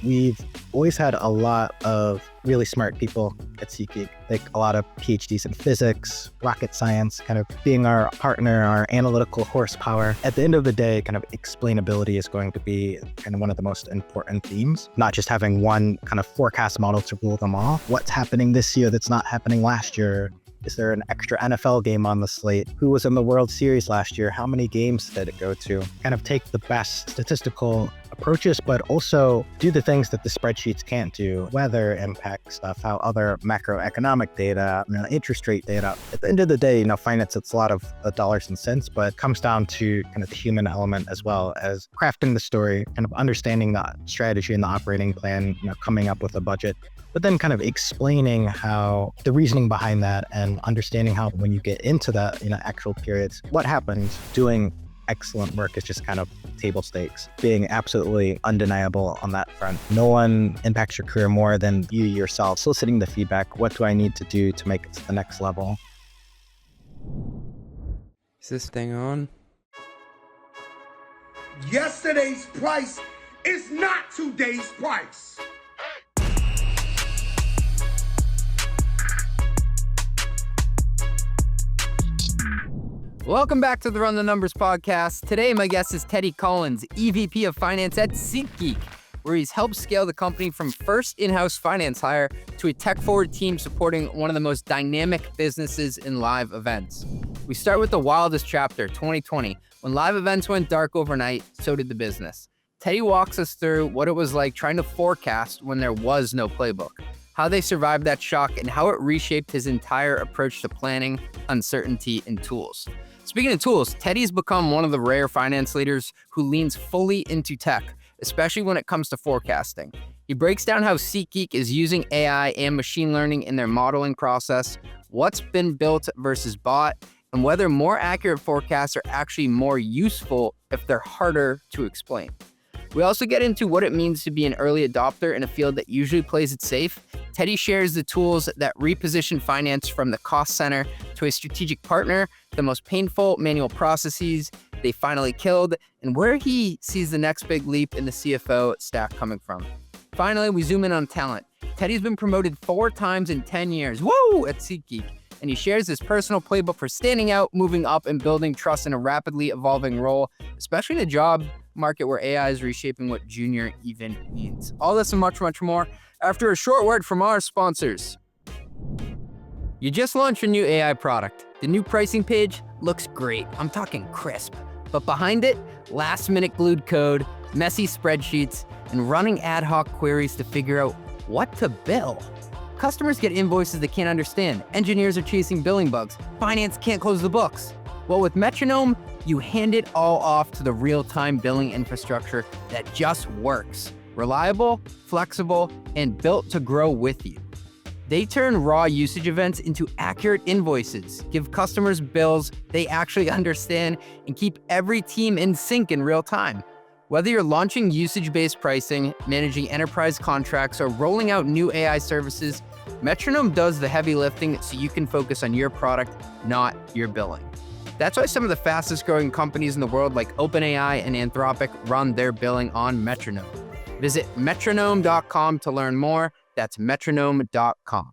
we've always had a lot of really smart people at SeatGeek, like a lot of PhDs in physics, rocket science, kind of being our partner, our analytical horsepower. At the end of the day, kind of explainability is going to be kind of one of the most important themes, not just having one kind of forecast model to rule them all. What's happening this year that's not happening last year? Is there an extra NFL game on the slate? Who was in the World Series last year? How many games did it go to? Kind of take the best statistical approaches, but also do the things that the spreadsheets can't do. Weather impact stuff, how other macroeconomic data, interest rate data. At the end of the day, finance, it's a lot of dollars and cents, but it comes down to kind of the human element as well as crafting the story, kind of understanding the strategy and the operating plan, coming up with a budget, but then kind of explaining how the reasoning behind that and understanding how when you get into that, actual periods, what happens. Doing excellent work is just kind of table stakes, being absolutely undeniable on that front. No one impacts your career more than you yourself. Soliciting the feedback, what do I need to do to make it to the next level? Is this thing on? Yesterday's price is not today's price. Welcome back to the Run the Numbers podcast. Today, my guest is Teddy Collins, EVP of Finance at SeatGeek, where he's helped scale the company from first in-house finance hire to a tech-forward team supporting one of the most dynamic businesses in live events. We start with the wildest chapter, 2020. When live events went dark overnight, so did the business. Teddy walks us through what it was like trying to forecast when there was no playbook, how they survived that shock, and how it reshaped his entire approach to planning, uncertainty, and tools. Speaking of tools, Teddy's become one of the rare finance leaders who leans fully into tech, especially when it comes to forecasting. He breaks down how SeatGeek is using AI and machine learning in their modeling process, what's been built versus bought, and whether more accurate forecasts are actually more useful if they're harder to explain. We also get into what it means to be an early adopter in a field that usually plays it safe. Teddy shares the tools that reposition finance from the cost center to a strategic partner, the most painful manual processes they finally killed, and where he sees the next big leap in the CFO stack coming from. Finally, we zoom in on talent. Teddy's been promoted 4 times in 10 years, woo, at SeatGeek, and he shares his personal playbook for standing out, moving up, and building trust in a rapidly evolving role, especially in a job market where AI is reshaping what junior even means. All this and much, much more after a short word from our sponsors. You just launched your new AI product. The new pricing page looks great. I'm talking crisp. But behind it, last-minute glued code, messy spreadsheets, and running ad hoc queries to figure out what to bill. Customers get invoices they can't understand. Engineers are chasing billing bugs. Finance can't close the books. Well, with Metronome, you hand it all off to the real-time billing infrastructure that just works. Reliable, flexible, and built to grow with you. They turn raw usage events into accurate invoices, give customers bills they actually understand, and keep every team in sync in real time. Whether you're launching usage-based pricing, managing enterprise contracts, or rolling out new AI services, Metronome does the heavy lifting so you can focus on your product, not your billing. That's why some of the fastest growing companies in the world like OpenAI and Anthropic run their billing on Metronome. Visit metronome.com to learn more. That's metronome.com.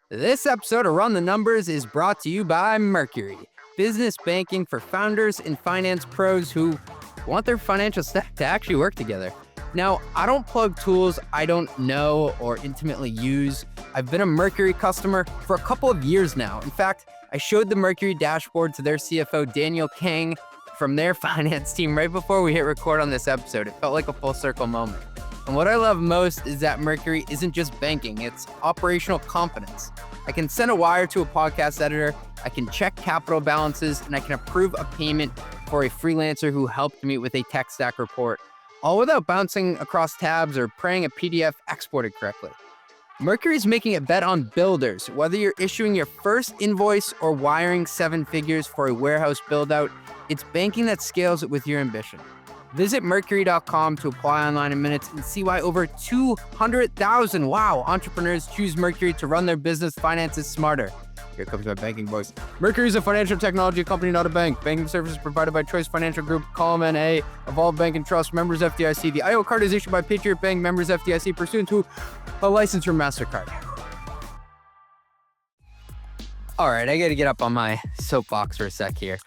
This episode of Run the Numbers is brought to you by Mercury, business banking for founders and finance pros who want their financial stack to actually work together. Now, I don't plug tools I don't know or intimately use. I've been a Mercury customer for a couple of years now. In fact, I showed the Mercury dashboard to their CFO, Daniel Kang, from their finance team right before we hit record on this episode. It felt like a full circle moment. And what I love most is that Mercury isn't just banking, it's operational confidence. I can send a wire to a podcast editor, I can check capital balances, and I can approve a payment for a freelancer who helped me with a tech stack report, all without bouncing across tabs or praying a PDF exported correctly. Mercury's making a bet on builders. Whether you're issuing your first invoice or wiring 7 figures for a warehouse build-out, it's banking that scales with your ambition. Visit Mercury.com to apply online in minutes and see why over 200,000 entrepreneurs choose Mercury to run their business finances smarter. Here comes my banking voice. Mercury is a financial technology company, not a bank. Banking services provided by Choice Financial Group, Column NA, Evolve Bank and Trust, members FDIC. The IO card is issued by Patriot Bank, members FDIC, pursuant to a license from MasterCard. All right, I got to get up on my soapbox for a sec here.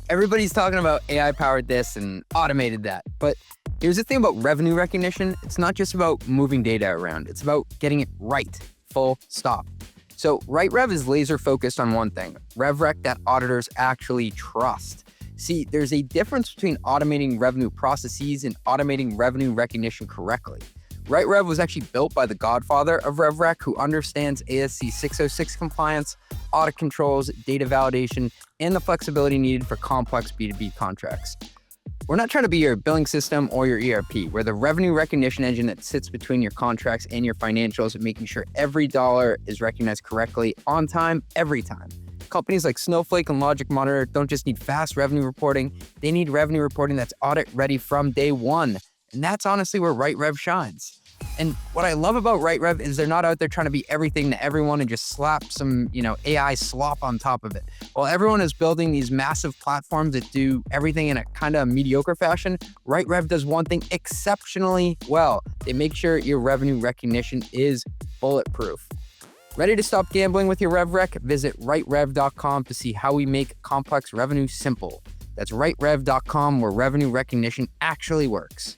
Everybody's talking about AI-powered this and automated that. But here's the thing about revenue recognition. It's not just about moving data around. It's about getting it right, full stop. So RightRev is laser focused on one thing, RevRec that auditors actually trust. See, there's a difference between automating revenue processes and automating revenue recognition correctly. RightRev was actually built by the godfather of RevRec, who understands ASC 606 compliance, audit controls, data validation, and the flexibility needed for complex B2B contracts. We're not trying to be your billing system or your ERP. We're the revenue recognition engine that sits between your contracts and your financials, making sure every dollar is recognized correctly, on time, every time. Companies like Snowflake and Logic Monitor don't just need fast revenue reporting, they need revenue reporting that's audit ready from day one. And that's honestly where RightRev shines. And what I love about RightRev is they're not out there trying to be everything to everyone and just slap some, AI slop on top of it. While everyone is building these massive platforms that do everything in a kind of mediocre fashion, RightRev does one thing exceptionally well. They make sure your revenue recognition is bulletproof. Ready to stop gambling with your RevRec? Visit RightRev.com to see how we make complex revenue simple. That's RightRev.com, where revenue recognition actually works.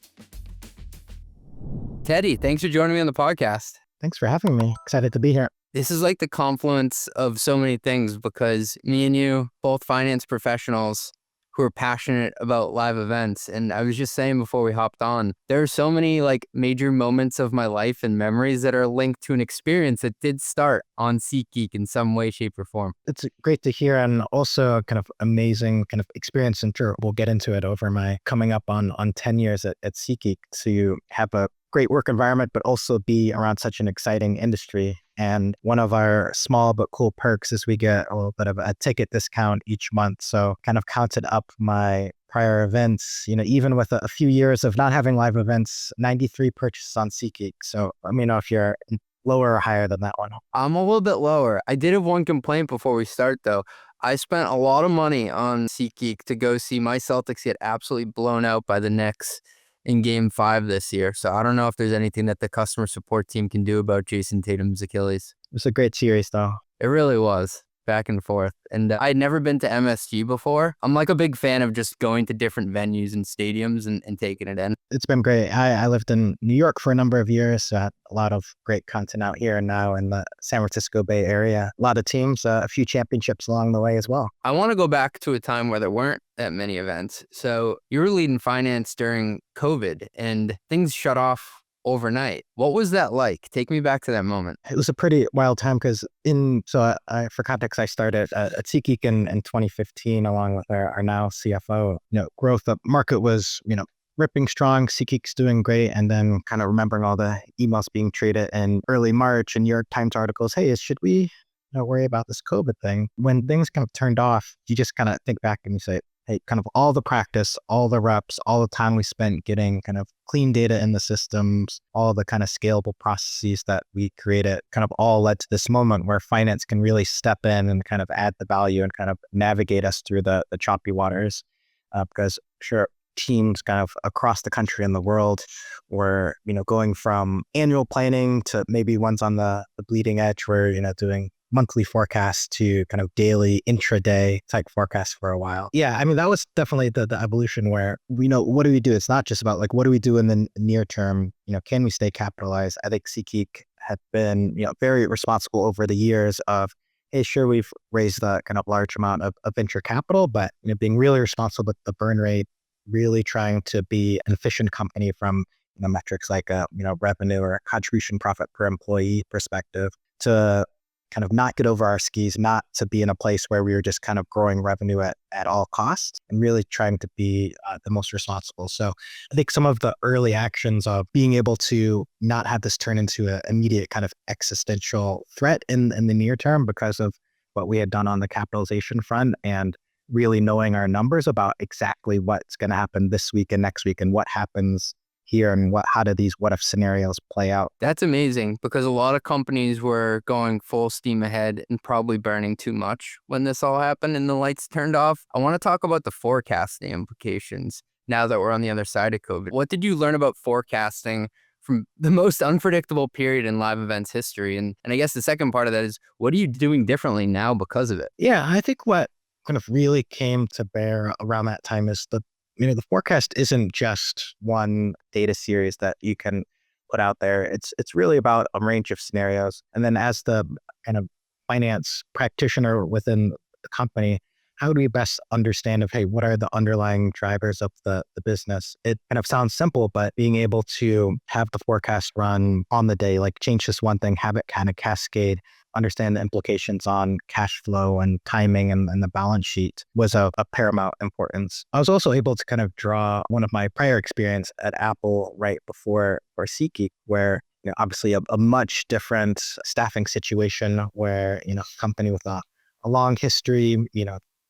Teddy, thanks for joining me on the podcast. Thanks for having me. Excited to be here. This is like the confluence of so many things because me and you, both finance professionals who are passionate about live events. And I was just saying before we hopped on, there are so many major moments of my life and memories that are linked to an experience that did start on SeatGeek in some way, shape, or form. It's great to hear, and also kind of amazing kind of experience. And sure, we'll get into it over my coming up on 10 years at SeatGeek. So you have a great work environment, but also be around such an exciting industry. And one of our small but cool perks is we get a little bit of a ticket discount each month. So kind of counted up my prior events, even with a few years of not having live events, 93 purchases on SeatGeek. So let me know if you're lower or higher than that one. I'm a little bit lower. I did have one complaint before we start though. I spent a lot of money on SeatGeek to go see my Celtics get absolutely blown out by the Knicks in Game 5 this year. So I don't know if there's anything that the customer support team can do about Jason Tatum's Achilles. It was a great series though. It really was. Back and forth. And I'd never been to MSG before. I'm a big fan of just going to different venues and stadiums and taking it in. It's been great. I lived in New York for a number of years. So I had a lot of great content out here, and now in the San Francisco Bay Area. A lot of teams, a few championships along the way as well. I want to go back to a time where there weren't that many events. So you were leading finance during COVID and things shut off overnight. What was that like? Take me back to that moment. It was a pretty wild time because for context, I started at SeatGeek in 2015 along with our now CFO. Growth, the market was, ripping strong. SeatGeek's doing great. And then kind of remembering all the emails being traded in early March and New York Times articles. Hey, should we worry about this COVID thing? When things kind of turned off, you just kind of think back and you say, hey, kind of all the practice, all the reps, all the time we spent getting kind of clean data in the systems, all the kind of scalable processes that we created kind of all led to this moment where finance can really step in and kind of add the value and kind of navigate us through the choppy waters. Because sure, teams kind of across the country and the world were, going from annual planning to maybe ones on the bleeding edge where, doing monthly forecasts to kind of daily intraday type forecasts for a while. Yeah, I mean, that was definitely the evolution where we know what do we do? It's not just about what do we do in the near term? Can we stay capitalized? I think SeatGeek had been, very responsible over the years of, hey, sure, we've raised a kind of large amount of venture capital, but being really responsible with the burn rate, really trying to be an efficient company from metrics like revenue or contribution profit per employee perspective to kind of not get over our skis, not to be in a place where we were just kind of growing revenue at all costs and really trying to be the most responsible. So I think some of the early actions of being able to not have this turn into an immediate kind of existential threat in the near term because of what we had done on the capitalization front and really knowing our numbers about exactly what's going to happen this week and next week and what happens here and how do these what if scenarios play out? That's amazing because a lot of companies were going full steam ahead and probably burning too much when this all happened and the lights turned off. I want to talk about the forecasting implications now that we're on the other side of COVID. What did you learn about forecasting from the most unpredictable period in live events history? And I guess the second part of that is, what are you doing differently now because of it? Yeah, I think what kind of really came to bear around that time is the forecast isn't just one data series that you can put out there. It's really about a range of scenarios. And then as the kind of finance practitioner within the company, how do we best understand hey, what are the underlying drivers of the business? It kind of sounds simple, but being able to have the forecast run on the day, like change this one thing, have it kind of cascade, understand the implications on cash flow and timing and the balance sheet was a paramount importance. I was also able to kind of draw one of my prior experience at Apple right before SeatGeek, where obviously a much different staffing situation where, a company with a long history,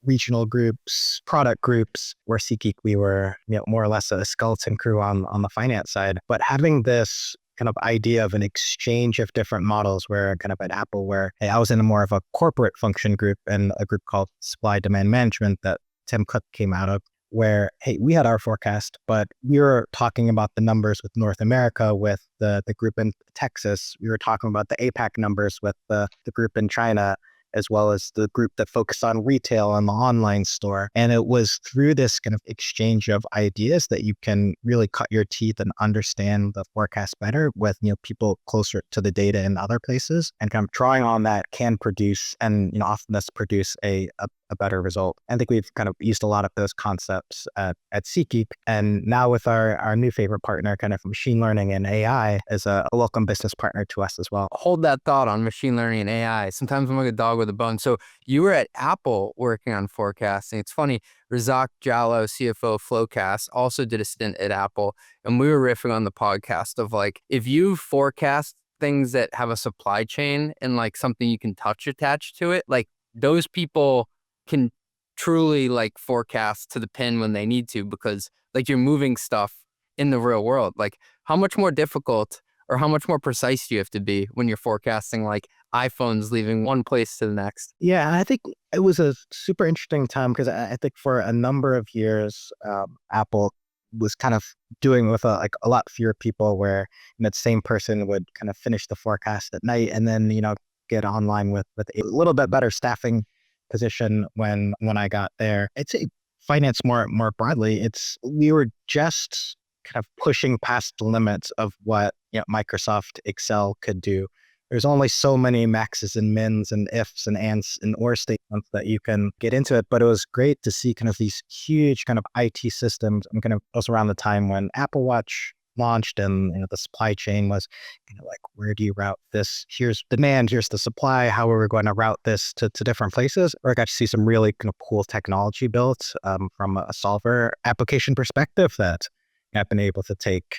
regional groups, product groups, where SeatGeek, we were more or less a skeleton crew on the finance side. But having this kind of idea of an exchange of different models where kind of at Apple, where hey, I was in more of a corporate function group and a group called supply demand management that Tim Cook came out of, where, hey, we had our forecast, but we were talking about the numbers with North America with the group in Texas. We were talking about the APAC numbers with the group in China, as well as the group that focused on retail and the online store. And it was through this kind of exchange of ideas that you can really cut your teeth and understand the forecast better with, people closer to the data in other places. And kind of drawing on that can produce, and often this produce a better result. I think we've kind of used a lot of those concepts at SeatGeek. And now with our new favorite partner, kind of machine learning and AI, is a welcome business partner to us as well. Hold that thought on machine learning and AI. Sometimes I'm like a dog with a bone. So you were at Apple working on forecasting. It's funny, Razak Jallow, CFO of Flowcast, also did a stint at Apple. And we were riffing on the podcast of like, if you forecast things that have a supply chain and like something you can touch attached to it, like those people can truly like forecast to the pin when they need to, because like you're moving stuff in the real world. Like how much more difficult or how much more precise do you have to be when you're forecasting like iPhones leaving one place to the next? Yeah, I think it was a super interesting time because I think for a number of years, Apple was kind of doing with a lot fewer people, where that same person would kind of finish the forecast at night and then get online with a little bit better staffing position when I got there. I'd say finance more broadly, we were just kind of pushing past the limits of what Microsoft Excel could do. There's only so many maxes and mins and ifs and ands and or statements that you can get into it. But it was great to see kind of these huge kind of IT systems, and kind of also around the time when Apple Watch launched and the supply chain was like, where do you route this? Here's demand, here's the supply. How are we going to route this to different places? Or I got to see some really kind of cool technology built from a solver application perspective that I've been able to take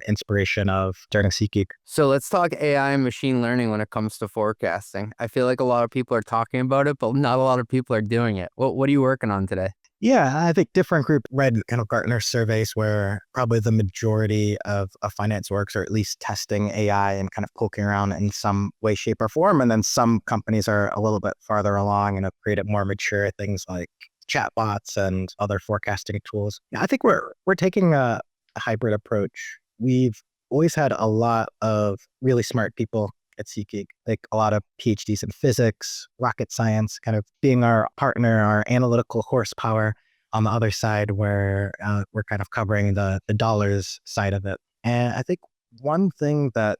inspiration of during SeatGeek. So let's talk AI and machine learning when it comes to forecasting. I feel like a lot of people are talking about it, but not a lot of people are doing it. What are you working on today? Yeah, I think different group read kind of Gartner surveys where probably the majority of finance orgs are at least testing AI and kind of poking around in some way, shape, or form. And then some companies are a little bit farther along and have created more mature things like chatbots and other forecasting tools. Yeah, I think we're taking a hybrid approach. We've always had a lot of really smart people at SeatGeek, like a lot of PhDs in physics, rocket science, kind of being our partner, our analytical horsepower on the other side, where we're kind of covering the dollars side of it. And I think one thing that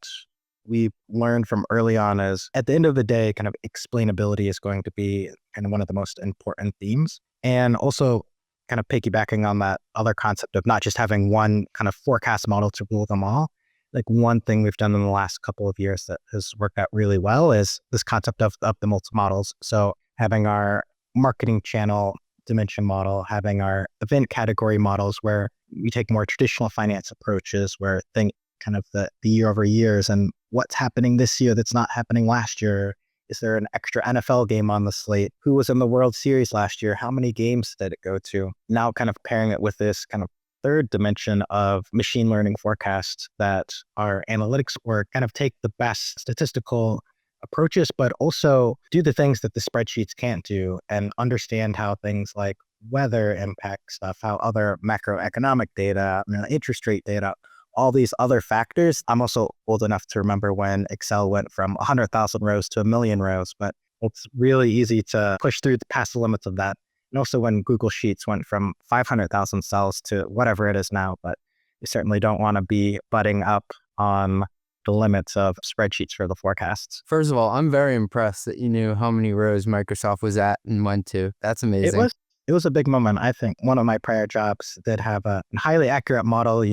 we learned from early on is, at the end of the day, kind of explainability is going to be kind of one of the most important themes. And also kind of piggybacking on that other concept of not just having one kind of forecast model to rule them all. Like one thing we've done in the last couple of years that has worked out really well is this concept of the multi-models. So having our marketing channel dimension model, having our event category models where we take more traditional finance approaches, where think kind of the year over years and what's happening this year that's not happening last year. Is there an extra NFL game on the slate? Who was in the World Series last year? How many games did it go to? Now kind of pairing it with this kind of third dimension of machine learning forecasts that our analytics work kind of take the best statistical approaches, but also do the things that the spreadsheets can't do and understand how things like weather impact stuff, how other macroeconomic data, interest rate data, all these other factors. I'm also old enough to remember when Excel went from 100,000 rows to 1,000,000 rows, but it's really easy to push through past the limits of that. And also when Google Sheets went from 500,000 cells to whatever it is now, but you certainly don't want to be butting up on the limits of spreadsheets for the forecasts. First of all, I'm very impressed that you knew how many rows Microsoft was at and went to. That's amazing. It was a big moment. I think one of my prior jobs did have a highly accurate model,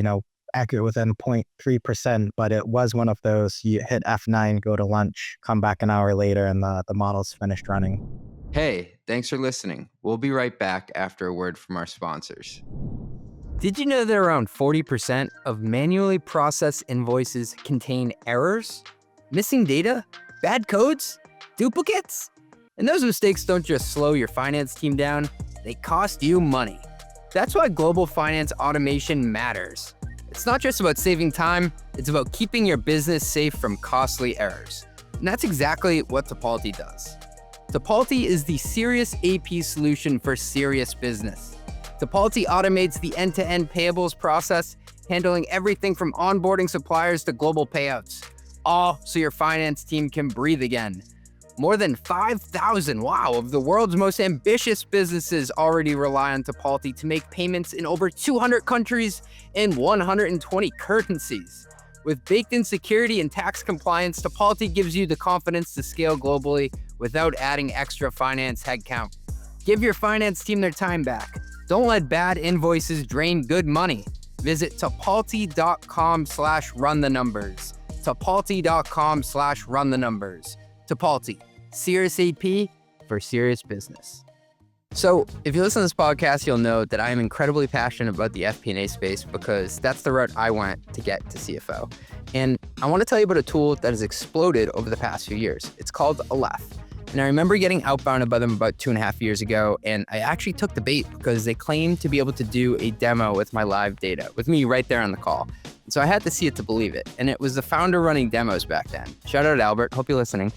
accurate within 0.3%, but it was one of those, you hit F9, go to lunch, come back an hour later, and the model's finished running. Hey, thanks for listening. We'll be right back after a word from our sponsors. Did you know that around 40% of manually processed invoices contain errors, missing data, bad codes, duplicates? And those mistakes don't just slow your finance team down, they cost you money. That's why global finance automation matters. It's not just about saving time, it's about keeping your business safe from costly errors. And that's exactly what Tipalti does. Tipalti is the serious AP solution for serious business. Tipalti automates the end-to-end payables process, handling everything from onboarding suppliers to global payouts, all so your finance team can breathe again. More than 5,000, of the world's most ambitious businesses already rely on Tipalti to make payments in over 200 countries and 120 currencies. With baked-in security and tax compliance, Tipalti gives you the confidence to scale globally without adding extra finance headcount. Give your finance team their time back. Don't let bad invoices drain good money. Visit tipalti.com/run-the-numbers. Tipalti.com/run-the-numbers. Tipalti, serious AP for serious business. So if you listen to this podcast, you'll know that I am incredibly passionate about the FP&A space because that's the route I went to get to CFO. And I want to tell you about a tool that has exploded over the past few years. It's called Aleph. And I remember getting outbounded by them about 2.5 years ago, and I actually took the bait because they claimed to be able to do a demo with my live data, with me right there on the call. And so I had to see it to believe it. And it was the founder running demos back then. Shout out Albert, hope you're listening.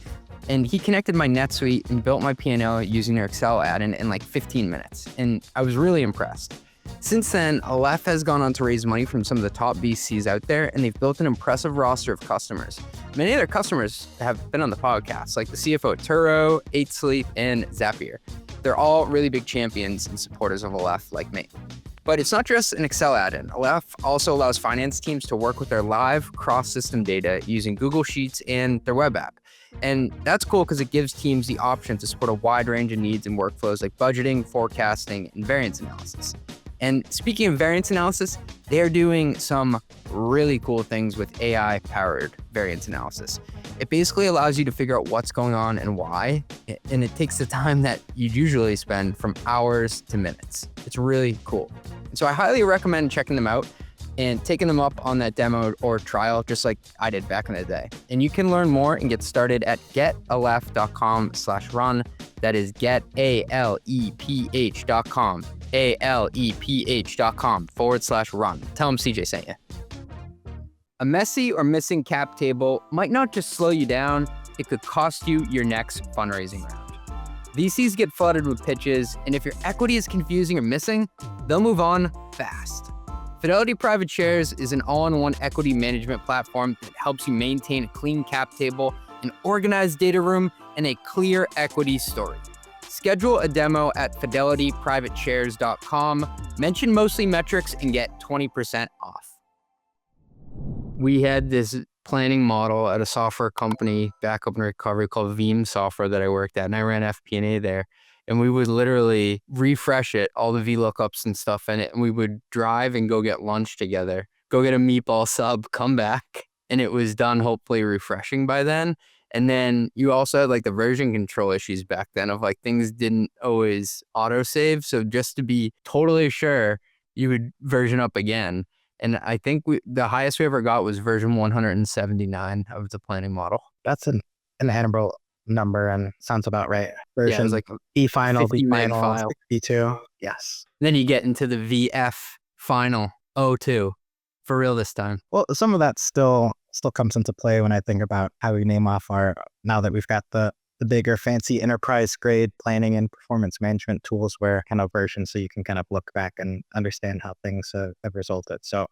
And he connected my NetSuite and built my P&L using their Excel add-in in like 15 minutes. And I was really impressed. Since then, Aleph has gone on to raise money from some of the top VCs out there, and they've built an impressive roster of customers. Many of their customers have been on the podcast, like the CFO at Turo, 8 Sleep, and Zapier. They're all really big champions and supporters of Aleph like me. But it's not just an Excel add-in. Aleph also allows finance teams to work with their live cross-system data using Google Sheets and their web app. And that's cool because it gives teams the option to support a wide range of needs and workflows like budgeting, forecasting, and variance analysis. And speaking of variance analysis, they're doing some really cool things with AI-powered variance analysis. It basically allows you to figure out what's going on and why, and it takes the time that you'd usually spend from hours to minutes. It's really cool. And so I highly recommend checking them out and taking them up on that demo or trial, just like I did back in the day. And you can learn more and get started at getaleph.com/run. That is getaleph.com. aleph.com/run. Tell them CJ sent you. A messy or missing cap table might not just slow you down, it could cost you your next fundraising round. VCs get flooded with pitches, and if your equity is confusing or missing, they'll move on fast. Fidelity Private Shares is an all-in-one equity management platform that helps you maintain a clean cap table, an organized data room, and a clear equity story. Schedule a demo at fidelityprivateshares.com, mention mostly metrics, and get 20% off. We had this planning model at a software company, backup and recovery, called Veeam Software that I worked at, and I ran FP&A there. And we would literally refresh it, all the VLOOKUPs and stuff in it, and we would drive and go get lunch together, go get a meatball sub, come back, and it was done, hopefully refreshing by then. And then you also had like the version control issues back then of like things didn't always autosave. So just to be totally sure, you would version up again. And I think the highest we ever got was version 179 of the planning model. That's an admirable number and sounds about right. Version yeah, it was like E final, V final, file. V2. Yes. Then you get into the VF final. O2. For real this time. Well, some of that still comes into play when I think about how we name off now that we've got the bigger fancy enterprise grade planning and performance management tools where kind of versions so you can kind of look back and understand how things have resulted. So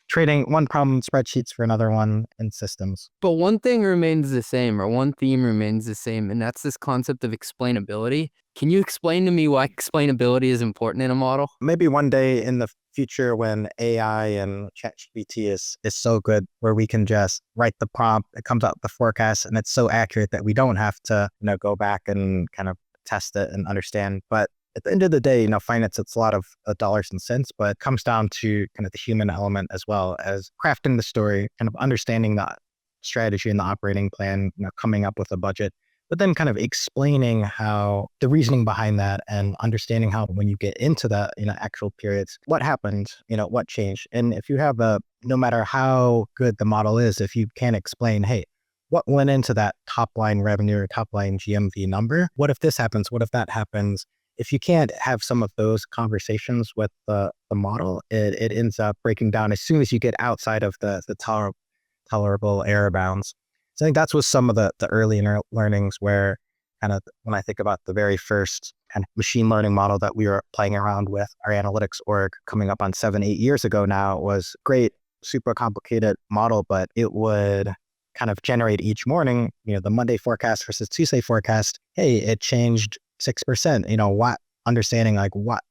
trading one problem in spreadsheets for another one in systems. But one thing remains the same, or one theme remains the same, and that's this concept of explainability. Can you explain to me why explainability is important in a model? Maybe one day in the future when AI and ChatGPT is so good where we can just write the prompt, it comes out the forecast, and it's so accurate that we don't have to go back and kind of test it and understand. But at the end of the day, finance, it's a lot of dollars and cents, but it comes down to kind of the human element as well as crafting the story, kind of understanding the strategy and the operating plan, coming up with a budget, but then kind of explaining how the reasoning behind that and understanding how when you get into the actual periods, what happened, what changed. And if you have no matter how good the model is, if you can't explain, hey, what went into that top line revenue or top line GMV number? What if this happens? What if that happens? If you can't have some of those conversations with the model, it ends up breaking down as soon as you get outside of the tolerable error bounds. So I think that's was some of the early learnings where kind of when I think about the very first kind of machine learning model that we were playing around with our analytics org coming up on 7-8 years ago now, was great, super complicated model, but it would kind of generate each morning, the Monday forecast versus Tuesday forecast. Hey, it changed 6%, what understanding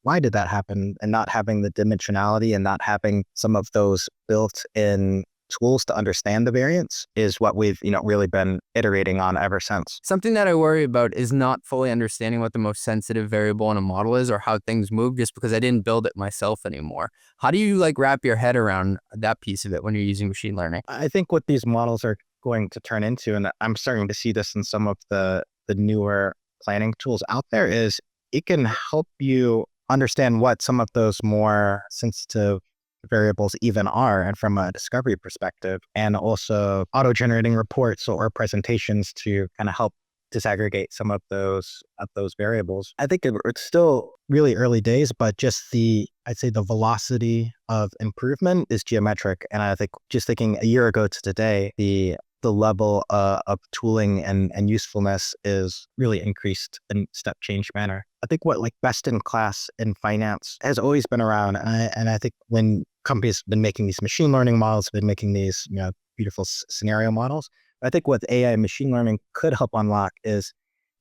why did that happen, and not having the dimensionality and not having some of those built in tools to understand the variance is what we've really been iterating on ever since. Something that I worry about is not fully understanding what the most sensitive variable in a model is or how things move just because I didn't build it myself anymore. How do you wrap your head around that piece of it when you're using machine learning? I think what these models are going to turn into, and I'm starting to see this in some of the newer planning tools out there, is it can help you understand what some of those more sensitive variables even are, and from a discovery perspective, and also auto-generating reports or presentations to kind of help disaggregate some of those variables. I think it's still really early days, but just I'd say the velocity of improvement is geometric. And I think just thinking a year ago to today, the level of tooling and usefulness is really increased in step change manner. I think what best in class in finance has always been around. And I think when companies have been making these machine learning models, been making these beautiful scenario models, I think what AI and machine learning could help unlock is,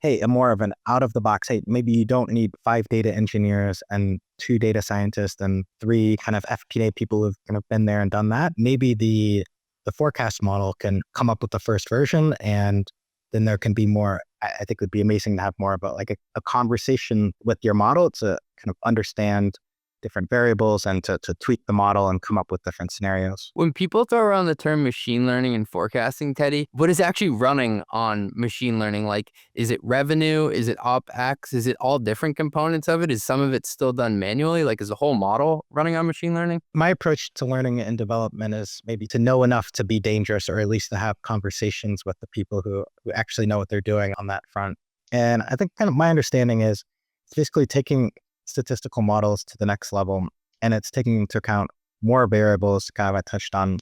hey, a more of an out of the box, hey, maybe you don't need 5 data engineers and 2 data scientists and 3 kind of FP&A people who've kind of been there and done that. Maybe the forecast model can come up with the first version, and then there can be more. I think it would be amazing to have more about a conversation with your model to kind of understand different variables and to tweak the model and come up with different scenarios. When people throw around the term machine learning and forecasting, Teddy, what is actually running on machine learning? Is it revenue? Is it OpEx? Is it all different components of it? Is some of it still done manually? Is the whole model running on machine learning? My approach to learning and development is maybe to know enough to be dangerous, or at least to have conversations with the people who actually know what they're doing on that front. And I think kind of my understanding is basically taking statistical models to the next level, and it's taking into account more variables. Kind of I touched on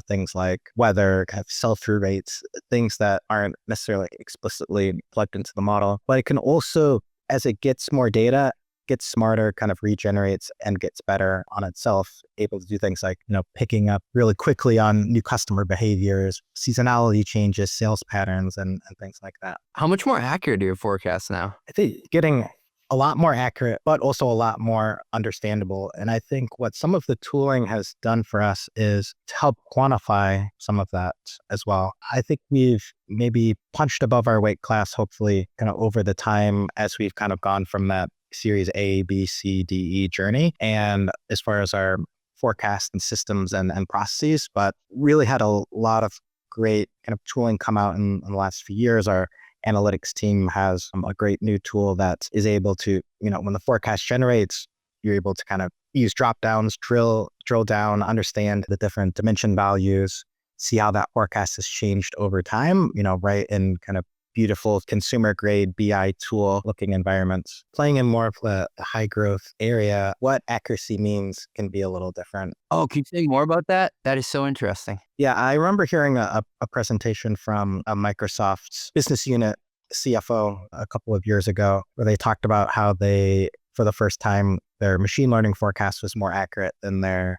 things like weather, kind of sell-through rates, things that aren't necessarily explicitly plugged into the model, but it can also, as it gets more data, gets smarter, kind of regenerates and gets better on itself, able to do things like picking up really quickly on new customer behaviors, seasonality changes, sales patterns, and things like that. How much more accurate are your forecasts now? I think getting a lot more accurate, but also a lot more understandable. And I think what some of the tooling has done for us is to help quantify some of that as well. I think we've maybe punched above our weight class, hopefully, kind of over the time as we've kind of gone from that series A, B, C, D, E journey. And as far as our forecasts and systems and processes, but really had a lot of great kind of tooling come out in the last few years. Our analytics team has a great new tool that is able to, when the forecast generates, you're able to kind of use drop downs, drill down, understand the different dimension values, see how that forecast has changed over time, right in kind of beautiful consumer grade BI tool looking environments. Playing in more of the high growth area, what accuracy means can be a little different. Oh, can you say more about that? That is so interesting. Yeah, I remember hearing a presentation from a Microsoft's business unit CFO a couple of years ago, where they talked about how they, for the first time, their machine learning forecast was more accurate than their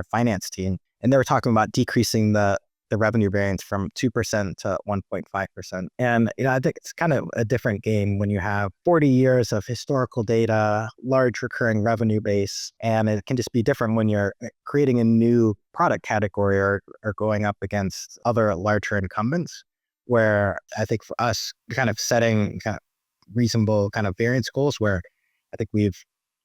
finance team. And they were talking about decreasing the revenue variance from 2% to 1.5%. And I think it's kind of a different game when you have 40 years of historical data, large recurring revenue base, and it can just be different when you're creating a new product category or going up against other larger incumbents, where I think for us, kind of setting kind of reasonable kind of variance goals, where I think we've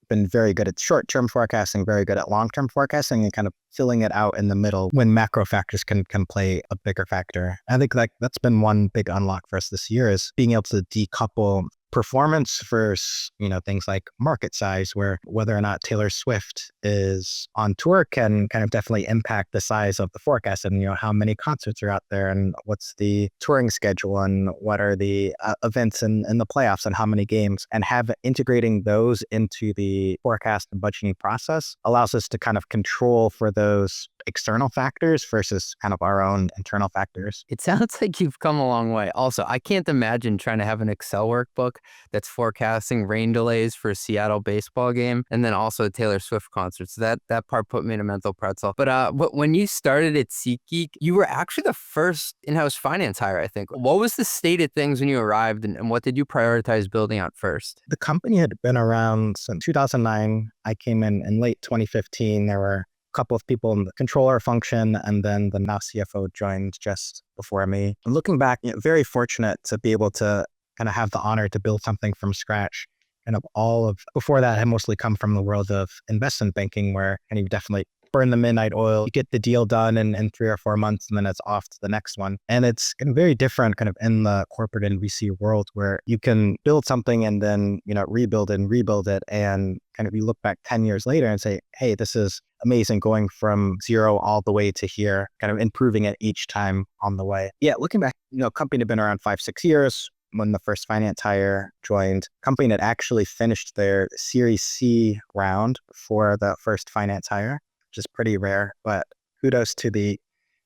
been very good at short-term forecasting, very good at long-term forecasting, and kind of filling it out in the middle when macro factors can play a bigger factor. I think that's been one big unlock for us this year, is being able to decouple performance versus, things like market size, where whether or not Taylor Swift is on tour can kind of definitely impact the size of the forecast, and, how many concerts are out there, and what's the touring schedule, and what are the events in the playoffs, and how many games, and integrating those into the forecast and budgeting process allows us to kind of control for those external factors versus kind of our own internal factors. It sounds like you've come a long way. Also, I can't imagine trying to have an Excel workbook that's forecasting rain delays for a Seattle baseball game and then also a Taylor Swift concert. So that part put me in a mental pretzel. But when you started at SeatGeek, you were actually the first in-house finance hire, I think. What was the state of things when you arrived, and what did you prioritize building out first? The company had been around since 2009. I came in late 2015. There were couple of people in the controller function, and then the now CFO joined just before me. And looking back, very fortunate to be able to kind of have the honor to build something from scratch. And before that, I mostly come from the world of investment banking, where you definitely burn the midnight oil, you get the deal done in 3 or 4 months, and then it's off to the next one. And it's very different kind of in the corporate and VC world, where you can build something and then, rebuild it. And kind of you look back 10 years later and say, hey, this is amazing, going from zero all the way to here, kind of improving it each time on the way. Yeah, looking back, company had been around 5-6 years when the first finance hire joined. Company had actually finished their Series C round before the first finance hire, which is pretty rare, but kudos to the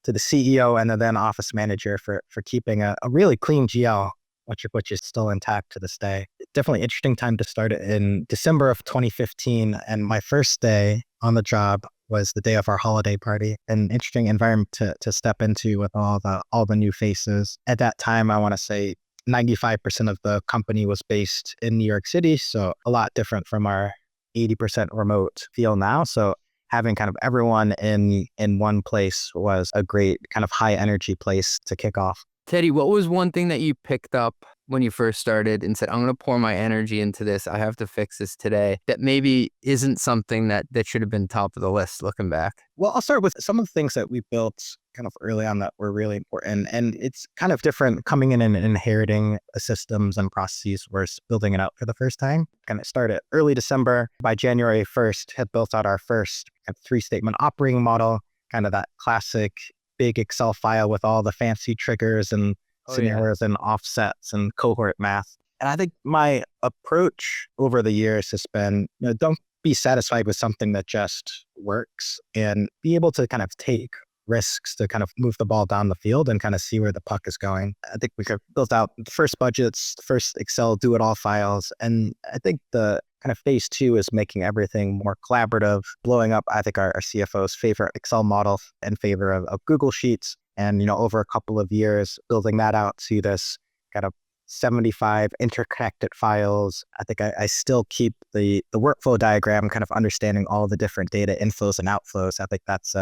CEO and the then office manager for keeping a really clean GL, which is still intact to this day. Definitely interesting time to start it in December of 2015. And my first day on the job was the day of our holiday party. An interesting environment to step into with all the new faces. At that time, I want to say 95% of the company was based in New York City. So a lot different from our 80% remote feel now. So having kind of everyone in one place was a great kind of high energy place to kick off. Teddy, what was one thing that you picked up when you first started and said, I'm going to pour my energy into this, I have to fix this today, that maybe isn't something that should have been top of the list looking back? Well, I'll start with some of the things that we built kind of early on that were really important. And it's kind of different coming in and inheriting systems and processes versus building it out for the first time. Kind of started early December. By January 1st, had built out our first 3-statement operating model, kind of that classic big Excel file with all the fancy triggers and scenarios and offsets and cohort math. And I think my approach over the years has been, don't be satisfied with something that just works, and be able to kind of take risks to kind of move the ball down the field and kind of see where the puck is going. I think we could build out the first budgets, the first Excel do-it-all files. And I think the kind of phase 2 is making everything more collaborative, blowing up, I think, our CFO's favorite Excel model in favor of Google Sheets. And, over a couple of years, building that out to this kind of 75 interconnected files. I think I still keep the workflow diagram, kind of understanding all the different data inflows and outflows. I think that's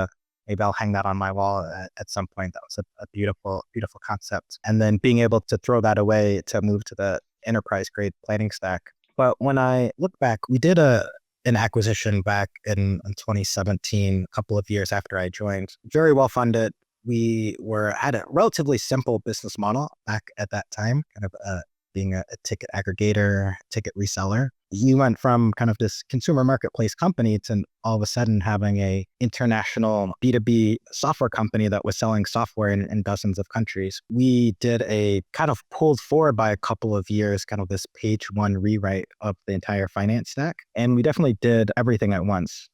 maybe I'll hang that on my wall at some point. That was a beautiful, beautiful concept. And then being able to throw that away to move to the enterprise grade planning stack. But when I look back, we did an acquisition back in 2017, a couple of years after I joined. Very well funded. We had a relatively simple business model back at that time, kind of being a ticket aggregator, ticket reseller. You went from kind of this consumer marketplace company to all of a sudden having a international B2B software company that was selling software in dozens of countries. We did a kind of pulled forward by a couple of years, kind of this page one rewrite of the entire finance stack. And we definitely did everything at once.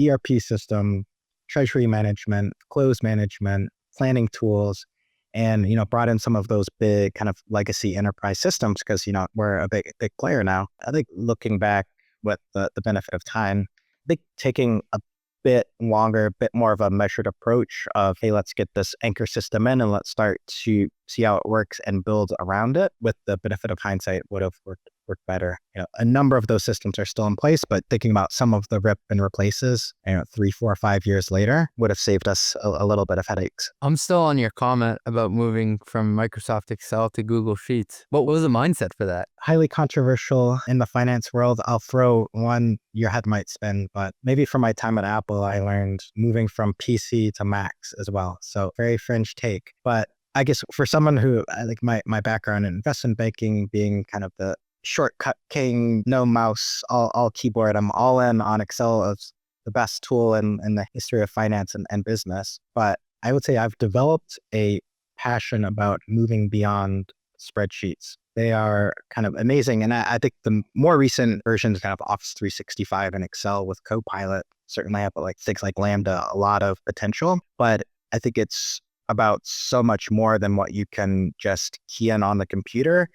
ERP system, treasury management, close management, planning tools, and, brought in some of those big kind of legacy enterprise systems because, we're a big player now. I think looking back with the benefit of time, I think taking a bit longer, a bit more of a measured approach of, hey, let's get this anchor system in and let's start to see how it works and build around it with the benefit of hindsight would have worked better. A number of those systems are still in place, but thinking about some of the rip and replaces, 3, 4, 5 years later would have saved us a little bit of headaches. I'm still on your comment about moving from Microsoft Excel to Google Sheets. What was the mindset for that? Highly controversial in the finance world. I'll throw one your head might spin, but maybe from my time at Apple, I learned moving from PC to Macs as well. So very fringe take. But I guess for someone who, like my background in investment banking, being kind of the shortcut king, no mouse, all keyboard, I'm all in on Excel as the best tool in the history of finance and business. But I would say I've developed a passion about moving beyond spreadsheets. They are kind of amazing. And I think the more recent versions, kind of Office 365 and Excel with Copilot, certainly have things like Lambda, a lot of potential. But I think it's about so much more than what you can just key in on the computer.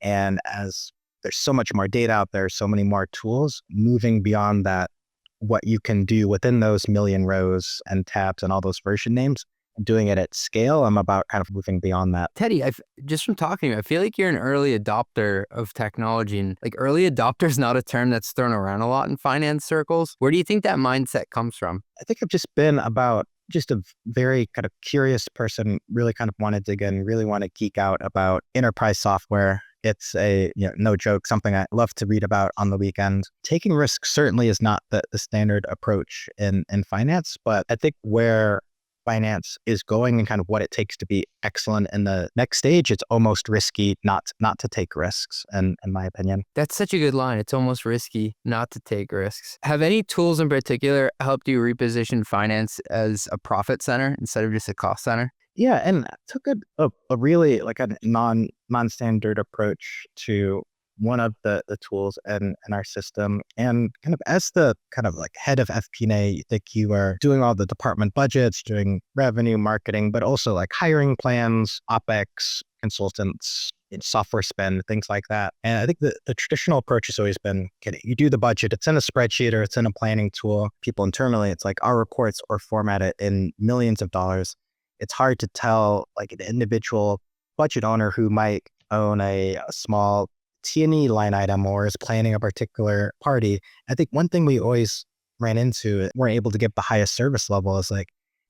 And as there's so much more data out there, so many more tools, moving beyond that, what you can do within those million rows and tabs and all those version names, doing it at scale, I'm about kind of moving beyond that. Teddy, just from talking to you, I feel like you're an early adopter of technology. And early adopter is not a term that's thrown around a lot in finance circles. Where do you think that mindset comes from? I think I've just been about just a very kind of curious person, really kind of want to dig in, really want to geek out about enterprise software. It's no joke, something I love to read about on the weekend. Taking risks certainly is not the standard approach in finance, but I think where finance is going and kind of what it takes to be excellent in the next stage, it's almost risky not to take risks, in my opinion. That's such a good line. It's almost risky not to take risks. Have any tools in particular helped you reposition finance as a profit center instead of just a cost center? Yeah, and I took a really a non-standard approach to one of the tools in our system. And kind of as the kind of head of FP&A, you think you are doing all the department budgets, doing revenue, marketing, but also hiring plans, OpEx, consultants, software spend, things like that. And I think the traditional approach has always been, okay, you do the budget, it's in a spreadsheet or it's in a planning tool. People internally, it's our reports are formatted in millions of dollars. It's hard to tell an individual budget owner who might own a small T&E line item or is planning a particular party. I think one thing we always ran into, weren't able to get the highest service level is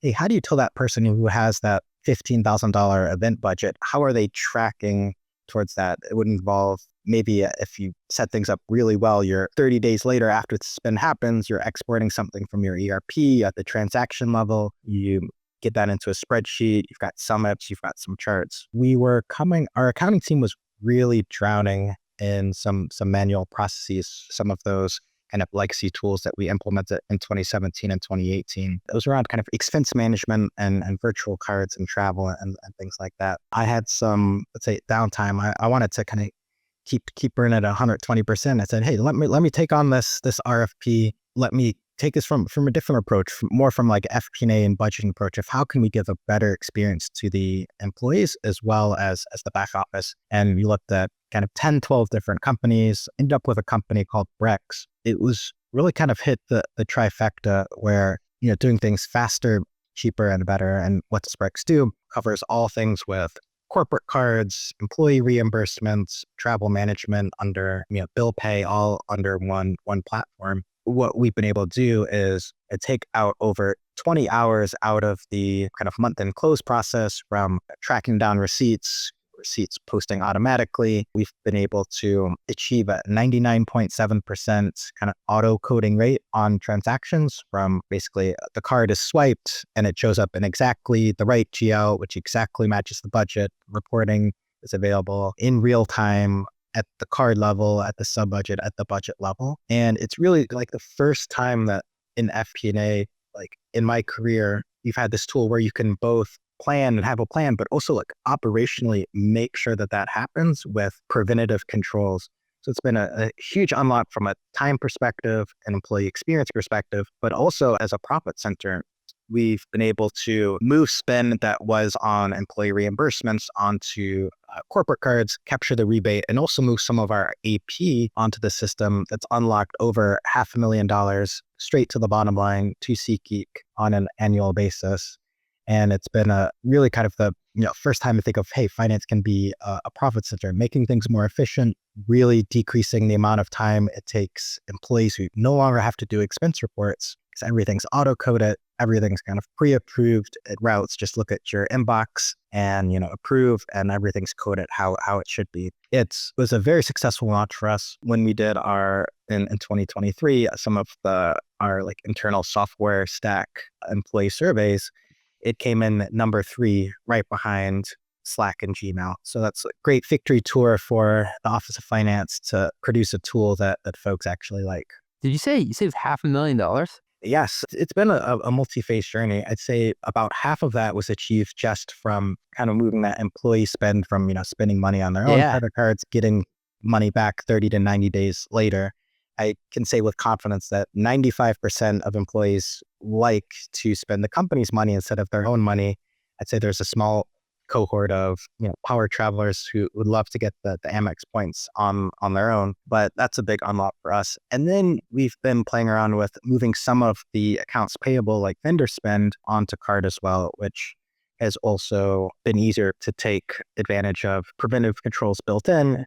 hey, how do you tell that person who has that $15,000 event budget, how are they tracking towards that? It would involve maybe if you set things up really well, you're 30 days later after the spend happens, you're exporting something from your ERP at the transaction level. You get that into a spreadsheet. You've got summits, you've got some charts. Our accounting team was really drowning in some manual processes, some of those kind of legacy tools that we implemented in 2017 and 2018. It was around kind of expense management and virtual cards and travel and things like that. I had some, let's say, downtime. I wanted to kind of keep burning at 120%. I said, hey, let me take on this RFP. Let me take this from a different approach, more from FP&A and budgeting approach of how can we give a better experience to the employees as well as the back office. And we looked at kind of 10, 12 different companies, ended up with a company called Brex. It was really kind of hit the trifecta where, doing things faster, cheaper, and better. And what does Brex do? Covers all things with corporate cards, employee reimbursements, travel management under, bill pay, all under one platform. What we've been able to do is take out over 20 hours out of the kind of month-end close process from tracking down receipts posting automatically. We've been able to achieve a 99.7% kind of auto coding rate on transactions from basically the card is swiped and it shows up in exactly the right GL, which exactly matches the budget. Reporting is available in real time. at the card level, at the sub budget, at the budget level. And it's really like the first time that in FP&A, like in my career, you've had this tool where you can both plan and have a plan, but also like operationally make sure that that happens with preventative controls. So it's been a huge unlock from a time perspective, an employee experience perspective, but also as a profit center. We've been able to move spend that was on employee reimbursements onto corporate cards, capture the rebate, and also move some of our AP onto the system that's unlocked over $500,000 straight to the bottom line to SeatGeek on an annual basis. And it's been a really kind of the first time to think of, hey, finance can be a profit center, making things more efficient, really decreasing the amount of time it takes employees who no longer have to do expense reports because everything's auto-coded, everything's kind of pre-approved. It routes, just look at your inbox and approve, and everything's coded how it should be. It was a very successful launch for us when we did our in 2023 some of our like internal software stack employee surveys. It came in at number 3, right behind Slack and Gmail. So that's a great victory tour for the Office of Finance to produce a tool that folks actually like. Did you say $500,000? Yes, it's been a multi-phase journey. I'd say about half of that was achieved just from kind of moving that employee spend from, spending money on their own credit cards, getting money back 30 to 90 days later. I can say with confidence that 95% of employees like to spend the company's money instead of their own money. I'd say there's a small cohort of power travelers who would love to get the Amex points on their own, but that's a big unlock for us. And then we've been playing around with moving some of the accounts payable, like vendor spend, onto card as well, which has also been easier to take advantage of preventive controls built in,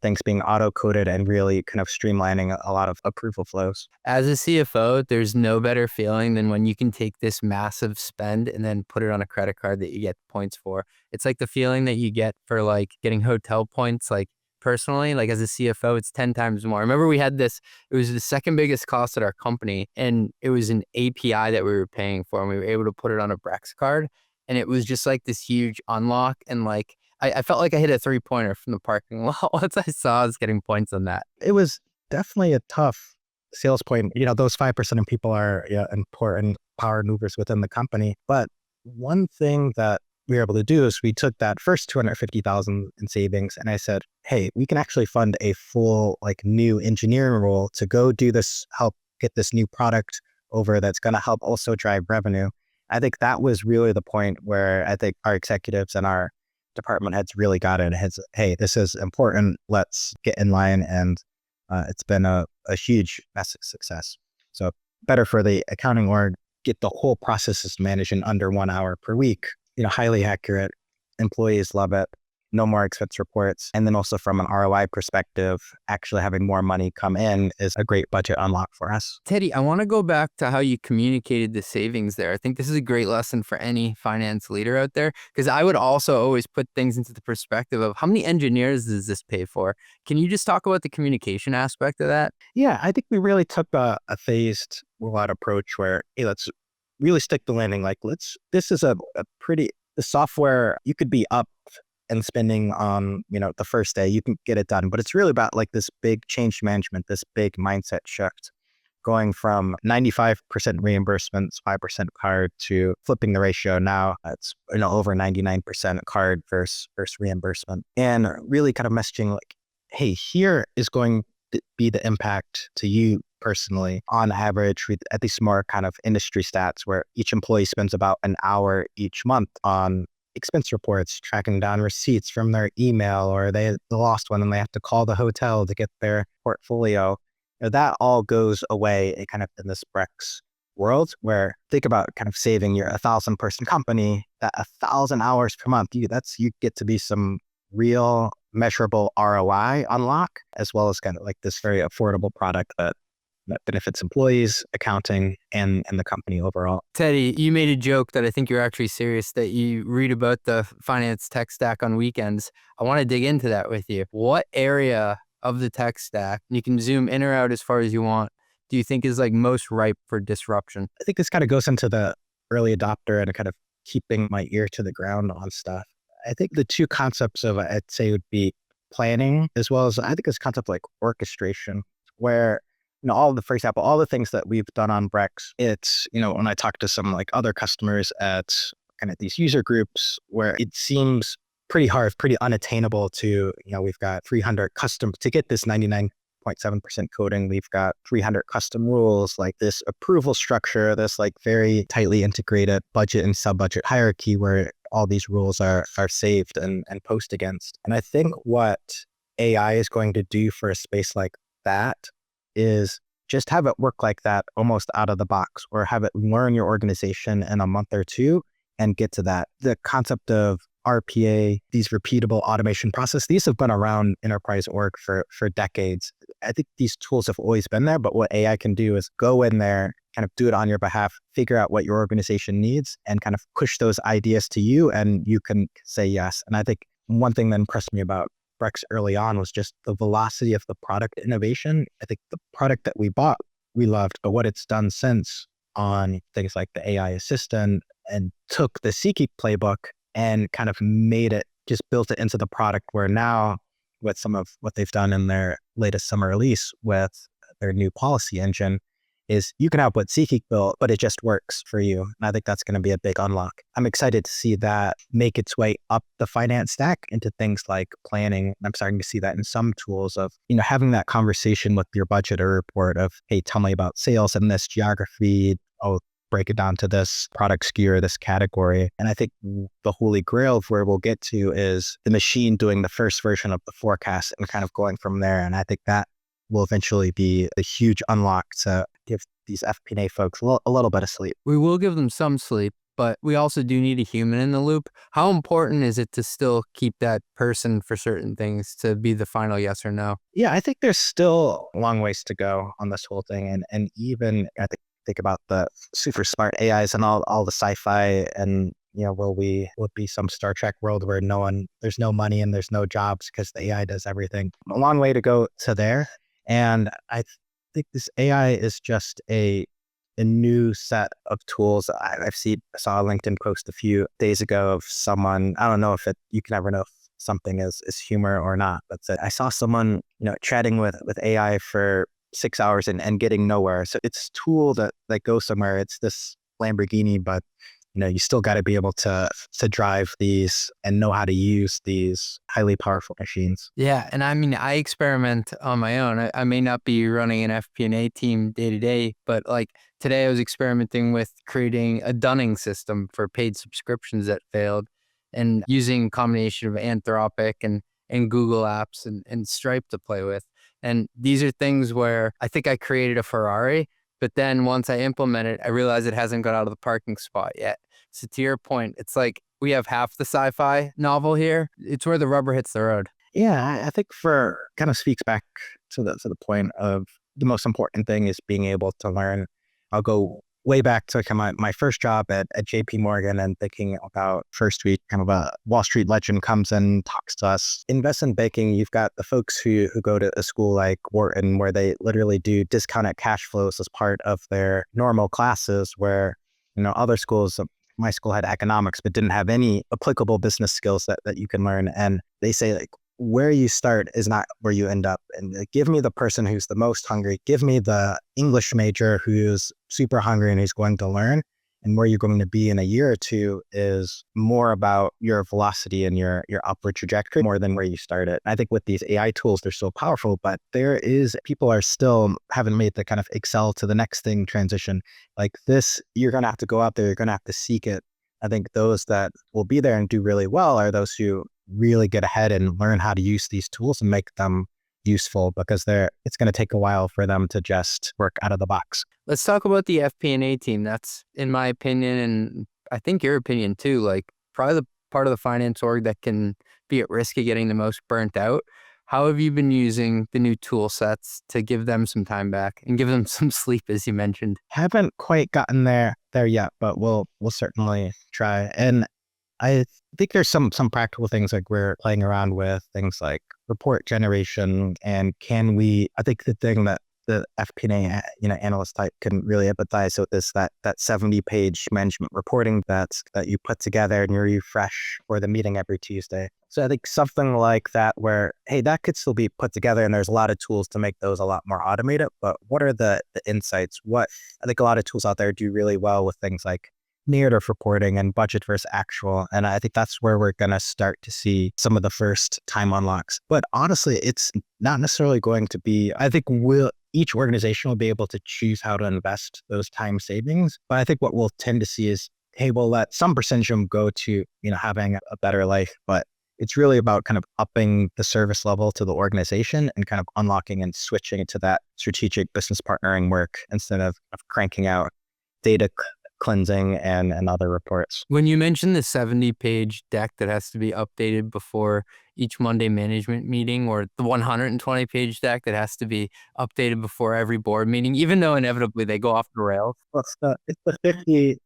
things being auto-coded and really kind of streamlining a lot of approval flows. As a CFO, there's no better feeling than when you can take this massive spend and then put it on a credit card that you get points for. It's like the feeling that you get for like getting hotel points, like personally, like as a CFO, it's 10 times more. I remember we had this, it was the second biggest cost at our company, and it was an API that we were paying for, and we were able to put it on a Brex card. And it was just like this huge unlock, and like, I felt like I hit a 3-pointer from the parking lot once I saw us getting points on that. It was definitely a tough sales point. Those 5% of people are important power movers within the company. But one thing that we were able to do is we took that first $250,000 in savings, and I said, hey, we can actually fund a full like new engineering role to go do this, help get this new product over that's going to help also drive revenue. I think that was really the point where I think our executives and our department heads really got it. Hey, this is important. Let's get in line. And it's been a huge, massive success. So better for the accounting org, get the whole processes managed in under 1 hour per week. Highly accurate. Employees love it. No more expense reports. And then also from an ROI perspective, actually having more money come in is a great budget unlock for us. Teddy, I want to go back to how you communicated the savings there. I think this is a great lesson for any finance leader out there, because I would also always put things into the perspective of how many engineers does this pay for? Can you just talk about the communication aspect of that? Yeah, I think we really took a phased rollout approach where, hey, let's really stick the landing. Like, this is the software, you could be up and spending on, the first day, you can get it done. But it's really about like this big change management, this big mindset shift, going from 95% reimbursements, 5% card, to flipping the ratio. Now it's over 99% card versus reimbursement. And really kind of messaging like, hey, here is going to be the impact to you personally. On average, at these more kind of industry stats where each employee spends about an hour each month on expense reports, tracking down receipts from their email, or they lost one and they have to call the hotel to get their portfolio. That all goes away kind of in this Brex world, where think about kind of saving your 1,000-person company, that 1,000 hours per month, you get to be some real measurable ROI unlock, as well as kind of like this very affordable product that benefits employees, accounting, and the company overall. Teddy, you made a joke that I think you're actually serious, that you read about the finance tech stack on weekends. I want to dig into that with you. What area of the tech stack, and you can zoom in or out as far as you want, do you think is like most ripe for disruption? I think this kind of goes into the early adopter and kind of keeping my ear to the ground on stuff. I think the two concepts of, I'd say, would be planning, as well as I think this concept like orchestration, where for example, all the things that we've done on Brex, it's, when I talk to some like other customers at kind of these user groups where it seems pretty hard, pretty unattainable to, we've got 300 custom to get this 99.7% coding. We've got 300 custom rules, like this approval structure, this like very tightly integrated budget and sub-budget hierarchy where all these rules are saved and post against. And I think what AI is going to do for a space like that is just have it work like that almost out of the box, or have it learn your organization in a month or two and get to that. The concept of RPA, these repeatable automation process, these have been around enterprise org for decades. I think these tools have always been there, but what AI can do is go in there, kind of do it on your behalf, figure out what your organization needs, and kind of push those ideas to you, and you can say yes. And I think one thing that impressed me about Brex early on was just the velocity of the product innovation. I think the product that we bought, we loved, but what it's done since on things like the AI assistant and took the SeatGeek playbook and kind of just built it into the product, where now with some of what they've done in their latest summer release with their new policy engine is you can have what SeatGeek built, but it just works for you. And I think that's going to be a big unlock. I'm excited to see that make its way up the finance stack into things like planning. I'm starting to see that in some tools of, having that conversation with your budget or report of, hey, tell me about sales in this geography. Oh, break it down to this product SKU or this category. And I think the holy grail of where we'll get to is the machine doing the first version of the forecast and kind of going from there. And I think that will eventually be a huge unlock to give these FP&A folks a little bit of sleep. We will give them some sleep, but we also do need a human in the loop. How important is it to still keep that person for certain things to be the final yes or no? Yeah, I think there's still a long ways to go on this whole thing. And even I think about the super smart AIs and all the sci-fi, and will it be some Star Trek world where there's no money and there's no jobs because the AI does everything? A long way to go to there. And I think this AI is just a new set of tools. I saw a LinkedIn post a few days ago of someone, I don't know if you can never know if something is humor or not, but I saw someone, chatting with AI for 6 hours and getting nowhere. So it's a tool that goes somewhere. It's this Lamborghini, but you still got to be able to drive these and know how to use these highly powerful machines. Yeah. And I mean, I experiment on my own. I may not be running an FP&A team day to day, but like today I was experimenting with creating a dunning system for paid subscriptions that failed, and using a combination of Anthropic and Google Apps and Stripe to play with. And these are things where I think I created a Ferrari, but then once I implement it, I realize it hasn't got out of the parking spot yet. So to your point, it's like we have half the sci-fi novel here. It's where the rubber hits the road. Yeah, I think kind of speaks back to the point of the most important thing is being able to learn. I'll go way back to my first job at JP Morgan, and thinking about first week, kind of a Wall Street legend comes and talks to us. Investment banking, you've got the folks who go to a school like Wharton, where they literally do discounted cash flows as part of their normal classes, where, other schools, my school had economics, but didn't have any applicable business skills that you can learn. And they say, like, where you start is not where you end up. And give me the person who's the most hungry. Give me the English major who's super hungry and who's going to learn. And where you're going to be in a year or two is more about your velocity and your upward trajectory more than where you started. I think with these AI tools, they're so powerful, but people are still haven't made the kind of Excel to the next thing transition. Like this, you're going to have to go out there, you're going to have to seek it. I think those that will be there and do really well are those who really get ahead and learn how to use these tools and make them useful, because it's going to take a while for them to just work out of the box. Let's talk about the FP&A team. That's, in my opinion, and I think your opinion too, like probably the part of the finance org that can be at risk of getting the most burnt out. How have you been using the new tool sets to give them some time back and give them some sleep, as you mentioned? Haven't quite gotten there yet, but we'll certainly try. And I think there's some practical things like we're playing around with, things like report generation, and I think the thing that the FP&A, analyst type can really empathize with this, that 70-page management reporting that you put together and you refresh for the meeting every Tuesday. So I think something like that where, hey, that could still be put together and there's a lot of tools to make those a lot more automated, but what are the insights? I think a lot of tools out there do really well with things like narrative reporting and budget versus actual. And I think that's where we're going to start to see some of the first time unlocks. But honestly, it's not necessarily going to be, I think each organization will be able to choose how to invest those time savings. But I think what we'll tend to see is, hey, we'll let some percentage of them go to, having a better life. But it's really about kind of upping the service level to the organization and kind of unlocking and switching to that strategic business partnering work instead of cranking out data cleansing and other reports. When you mentioned the 70-page deck that has to be updated before each Monday management meeting, or the 120-page deck that has to be updated before every board meeting, even though inevitably they go off the rails. Well, it's the 50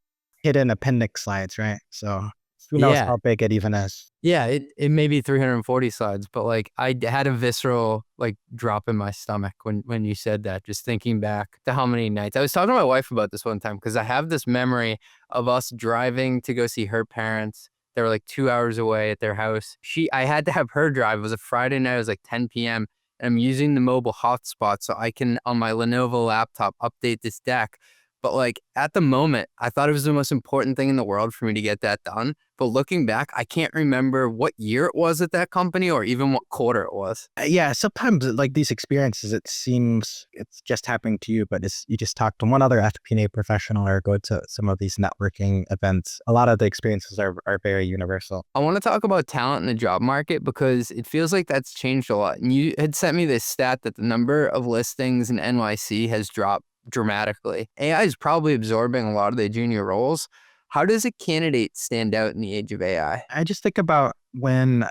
hidden appendix slides, right? So who knows how big it even is. Yeah, it may be 340 slides, but I had a visceral drop in my stomach when you said that, just thinking back to how many nights. I was talking to my wife about this one time because I have this memory of us driving to go see her parents. They were 2 hours away at their house. I had to have her drive. It was a Friday night. It was 10 p.m. And I'm using the mobile hotspot so I can, on my Lenovo laptop, update this deck. But at the moment, I thought it was the most important thing in the world for me to get that done. But looking back, I can't remember what year it was at that company or even what quarter it was. Yeah, sometimes these experiences, it seems it's just happening to you, but you just talk to one other FP&A professional or go to some of these networking events. A lot of the experiences are very universal. I want to talk about talent in the job market because it feels like that's changed a lot. And you had sent me this stat that the number of listings in NYC has dropped dramatically. AI is probably absorbing a lot of the junior roles. How does a candidate stand out in the age of AI? I just think about when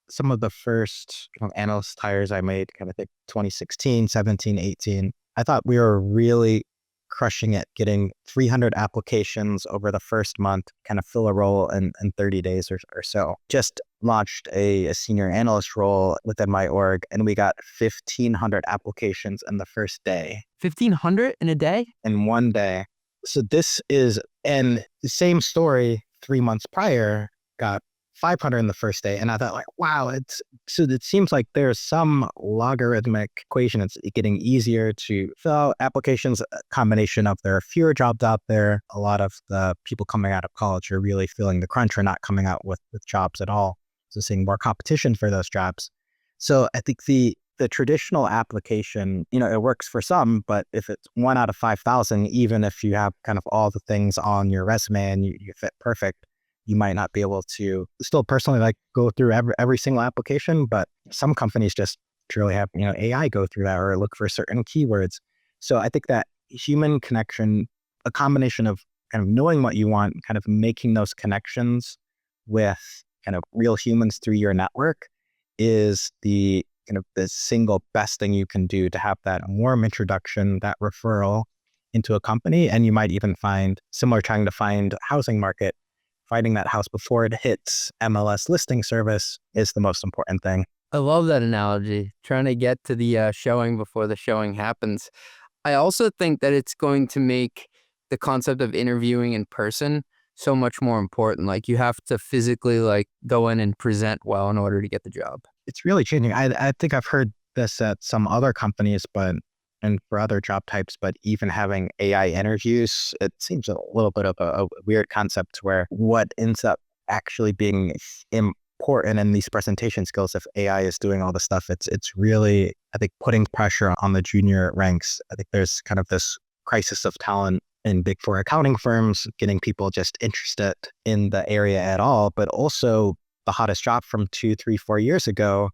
some of the first analyst hires I made, kind of think 2016, 17, 18, I thought we were really crushing it, getting 300 applications over the first month, kind of fill a role in 30 days or so. Just launched a senior analyst role within my org, and we got 1,500 applications in the first day. 1,500 in a day? In one day. So and the same story 3 months prior, got 500 in the first day. And I thought wow, it seems like there's some logarithmic equation. It's getting easier to fill out applications, a combination of there are fewer jobs out there. A lot of the people coming out of college are really feeling the crunch or not coming out with jobs at all. So seeing more competition for those jobs. So I think the traditional application, it works for some, but if it's 1 out of 5,000, even if you have kind of all the things on your resume and you fit perfect, you might not be able to still personally go through every single application, but some companies just truly have, AI go through that or look for certain keywords. So I think that human connection, a combination of kind of knowing what you want, kind of making those connections with kind of real humans through your network is the kind of the single best thing you can do to have that warm introduction, that referral into a company. And you might even find, similar trying to find housing market, finding that house before it hits MLS listing service is the most important thing. I love that analogy, trying to get to the showing before the showing happens. I also think that it's going to make the concept of interviewing in person so much more important. You have to physically go in and present well in order to get the job. It's really changing. I think I've heard this at some other companies, and for other job types, but even having AI interviews, it seems a little bit of a weird concept where what ends up actually being important in these presentation skills, if AI is doing all the stuff, it's really, I think, putting pressure on the junior ranks. I think there's kind of this crisis of talent in Big Four accounting firms, getting people just interested in the area at all, but also the hottest job from 2, 3, 4 years ago,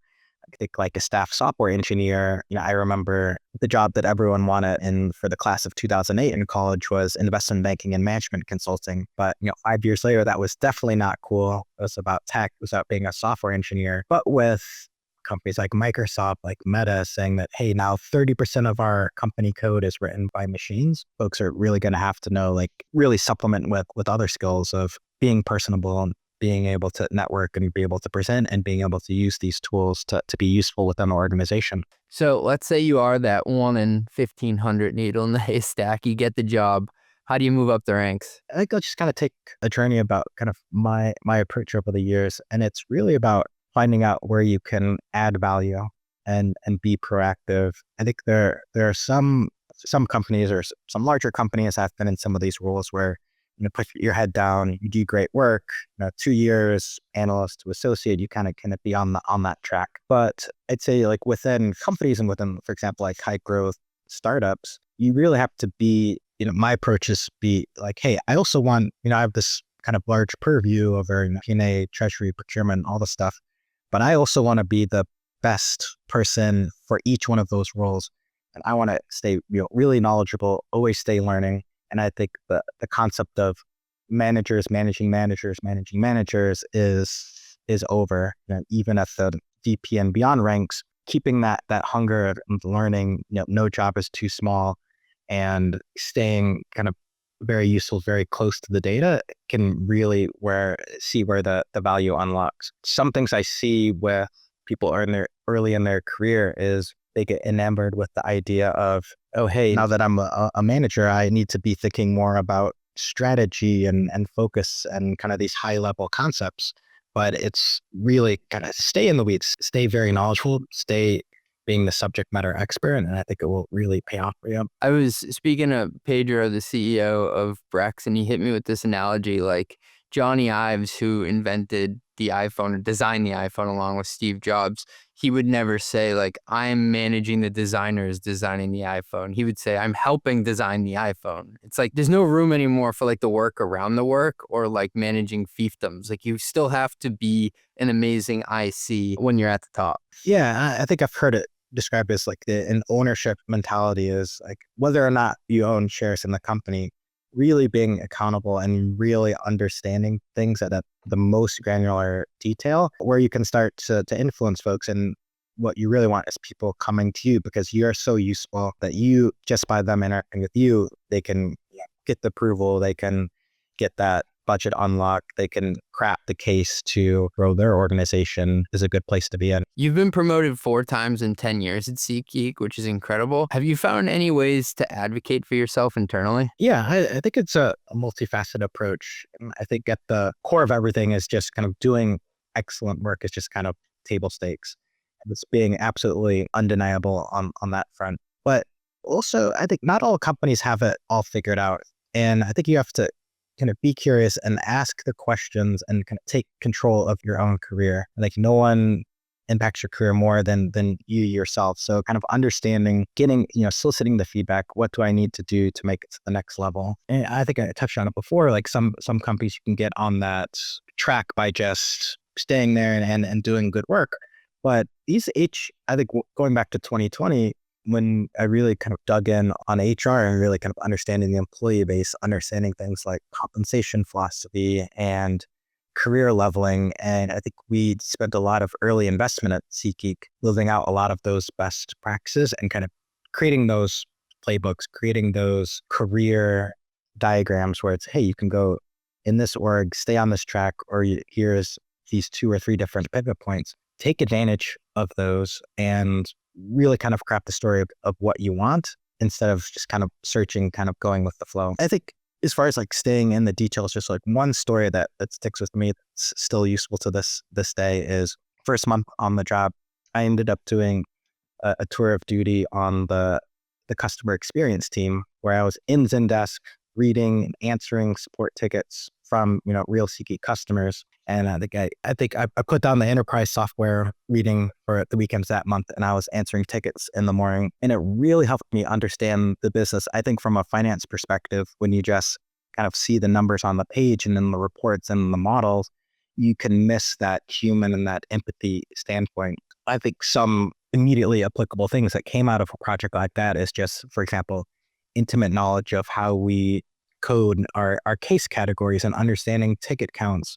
I think a staff software engineer. I remember the job that everyone wanted for the class of 2008 in college was investment banking and management consulting. But 5 years later, that was definitely not cool. It was about tech. It was about being a software engineer. But with companies like Microsoft, like Meta, saying that, hey, now 30% of our company code is written by machines, folks are really going to have to know, really supplement with other skills of being personable being able to network and be able to present and being able to use these tools to be useful within the organization. So let's say you are that 1 in 1,500 needle in the haystack, you get the job. How do you move up the ranks? I think I'll just kind of take a journey about kind of my approach over the years. And it's really about finding out where you can add value and be proactive. I think there are some companies or some larger companies have been in some of these roles where put your head down, you do great work, 2 years, analyst to associate, you kind of be on that track. But I'd say like within companies and within, for example, like high growth startups, you really have to be, my approach is be like, hey, I also want, I have this kind of large purview over FP&A, treasury, procurement, all the stuff, but I also want to be the best person for each one of those roles. And I want to stay really knowledgeable, always stay learning. And I think the concept of managers managing managers is over. Even at the VP and beyond ranks, keeping that hunger of learning, no job is too small, and staying kind of very useful, very close to the data can really see where the value unlocks. Some things I see where people are early in their career is they get enamored with the idea of, oh, hey, now that I'm a manager, I need to be thinking more about strategy and focus and kind of these high level concepts. But it's really kind of stay in the weeds, stay very knowledgeable, stay being the subject matter expert. And I think it will really pay off for you. I was speaking to Pedro, the CEO of Brex, and he hit me with this analogy like Johnny Ives, who invented the iPhone or designed the iPhone along with Steve Jobs. He would never say like, I'm managing the designers designing the iPhone. He would say, I'm helping design the iPhone. It's like, there's no room anymore for like the work around the work or like managing fiefdoms. Like you still have to be an amazing IC when you're at the top. Yeah, I think I've heard it described as like an ownership mentality is like whether or not you own shares in the company, really being accountable and really understanding things at the most granular detail where you can start to influence folks. And what you really want is people coming to you because you're so useful that you, just by them interacting with you, they can get the approval, they can get that budget unlocked, they can craft the case to grow their organization is a good place to be in. You've been promoted 4 times in 10 years at SeatGeek, which is incredible. Have you found any ways to advocate for yourself internally? Yeah, I think it's a multifaceted approach. I think at the core of everything is just kind of doing excellent work is just kind of table stakes. It's being absolutely undeniable on that front. But also, I think not all companies have it all figured out. And I think you have to kind of be curious and ask the questions and kind of take control of your own career. Like no one impacts your career more than you yourself. So kind of understanding, getting, soliciting the feedback. What do I need to do to make it to the next level? And I think I touched on it before, like some companies you can get on that track by just staying there and doing good work. But I think going back to 2020, when I really kind of dug in on HR and really kind of understanding the employee base, understanding things like compensation philosophy and career leveling. And I think we spent a lot of early investment at SeatGeek, living out a lot of those best practices and kind of creating those playbooks, creating those career diagrams where it's, hey, you can go in this org, stay on this track, or here's these 2 or 3 different pivot points. Take advantage of those and really kind of craft the story of what you want instead of just kind of searching, kind of going with the flow. I think as far as like staying in the details, just like one story that sticks with me that's still useful to this day is first month on the job, I ended up doing a tour of duty on the customer experience team where I was in Zendesk reading and answering support tickets from, real SeatGeek customers. And I think I put down the enterprise software reading for the weekends that month, and I was answering tickets in the morning. And it really helped me understand the business. I think from a finance perspective, when you just kind of see the numbers on the page and in the reports and the models, you can miss that human and that empathy standpoint. I think some immediately applicable things that came out of a project like that is just, for example, intimate knowledge of how we code our case categories and understanding ticket counts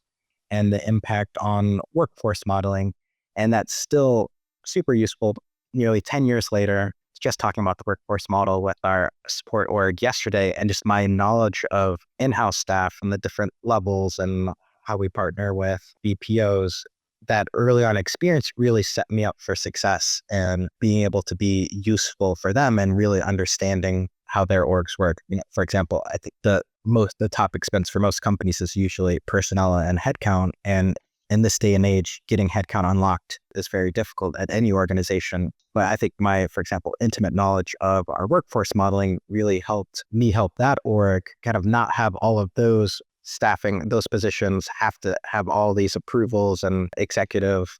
and the impact on workforce modeling. And that's still super useful nearly 10 years later, just talking about the workforce model with our support org yesterday and just my knowledge of in-house staff and the different levels and how we partner with BPOs, that early on experience really set me up for success and being able to be useful for them and really understanding how their orgs work. For example, I think the top expense for most companies is usually personnel and headcount. And in this day and age, getting headcount unlocked is very difficult at any organization. But I think for example, intimate knowledge of our workforce modeling really helped me help that org kind of not have all of those staffing, those positions have to have all these approvals and executive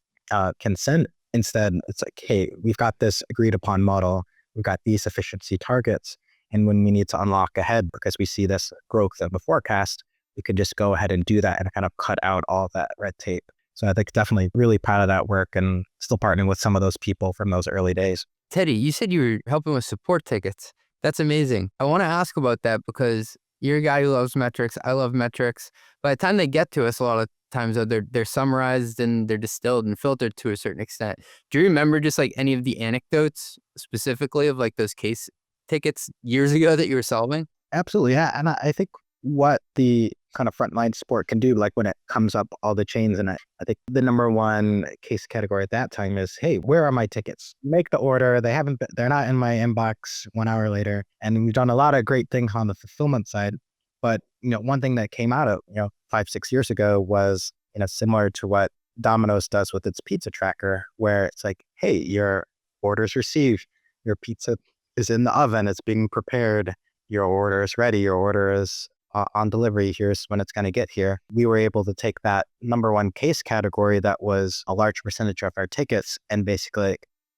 consent. Instead, it's like, hey, we've got this agreed upon model. We've got these efficiency targets. And when we need to unlock ahead because we see this growth in the forecast, we could just go ahead and do that and kind of cut out all that red tape. So I think definitely really proud of that work and still partnering with some of those people from those early days. Teddy, you said you were helping with support tickets. That's amazing. I want to ask about that because you're a guy who loves metrics. I love metrics. By the time they get to us, a lot of times they're summarized and they're distilled and filtered to a certain extent. Do you remember just like any of the anecdotes specifically of like those case tickets years ago that you were solving? Absolutely. Yeah. And I think what the kind of frontline support can do, like when it comes up all the chains, and I think the number one case category at that time is, hey, where are my tickets? Make the order. They're not in my inbox 1 hour later. And we've done a lot of great things on the fulfillment side. But, one thing that came out of, 5-6 years ago was, similar to what Domino's does with its pizza tracker, where it's like, hey, your order's received, your pizza is in the oven, it's being prepared, your order is ready, your order is on delivery, here's when it's going to get here. We were able to take that number one case category that was a large percentage of our tickets and basically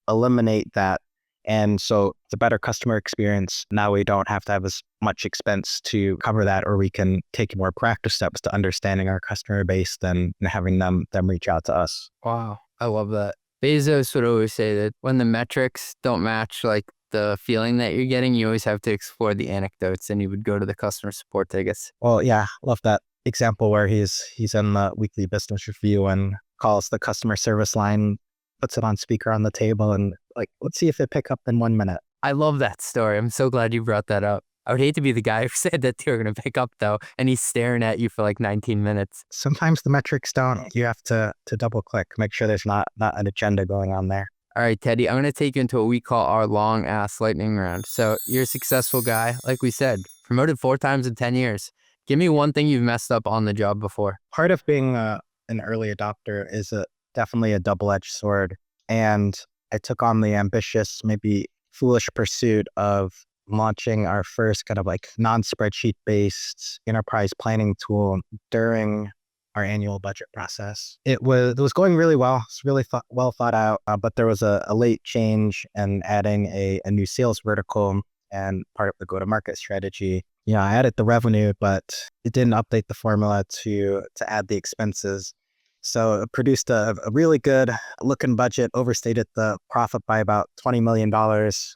eliminate that. And so it's a better customer experience. Now we don't have to have as much expense to cover that, or we can take more practice steps to understanding our customer base than having them reach out to us. Wow. I love that. Bezos would always say that when the metrics don't match like the feeling that you're getting, you always have to explore the anecdotes, and you would go to the customer support tickets. Well, yeah, love that example where he's in the weekly business review and calls the customer service line, puts it on speaker on the table, and like, let's see if it pick up in 1 minute. I love that story. I'm so glad you brought that up. I would hate to be the guy who said that they were going to pick up though, and he's staring at you for like 19 minutes. Sometimes the metrics don't. You have to double click, make sure there's not an agenda going on there. All right, Teddy, I'm going to take you into what we call our long ass lightning round. So you're a successful guy, like we said, promoted 4 times in 10 years. Give me one thing you've messed up on the job before. Part of being an early adopter is definitely a double-edged sword. And I took on the ambitious, maybe foolish pursuit of launching our first kind of like non-spreadsheet based enterprise planning tool during our annual budget process. It was going really well. It's really well thought out, but there was a late change and adding a new sales vertical and part of the go-to-market strategy. I added the revenue, but it didn't update the formula to add the expenses. So it produced a really good looking budget, overstated the profit by about $20 million.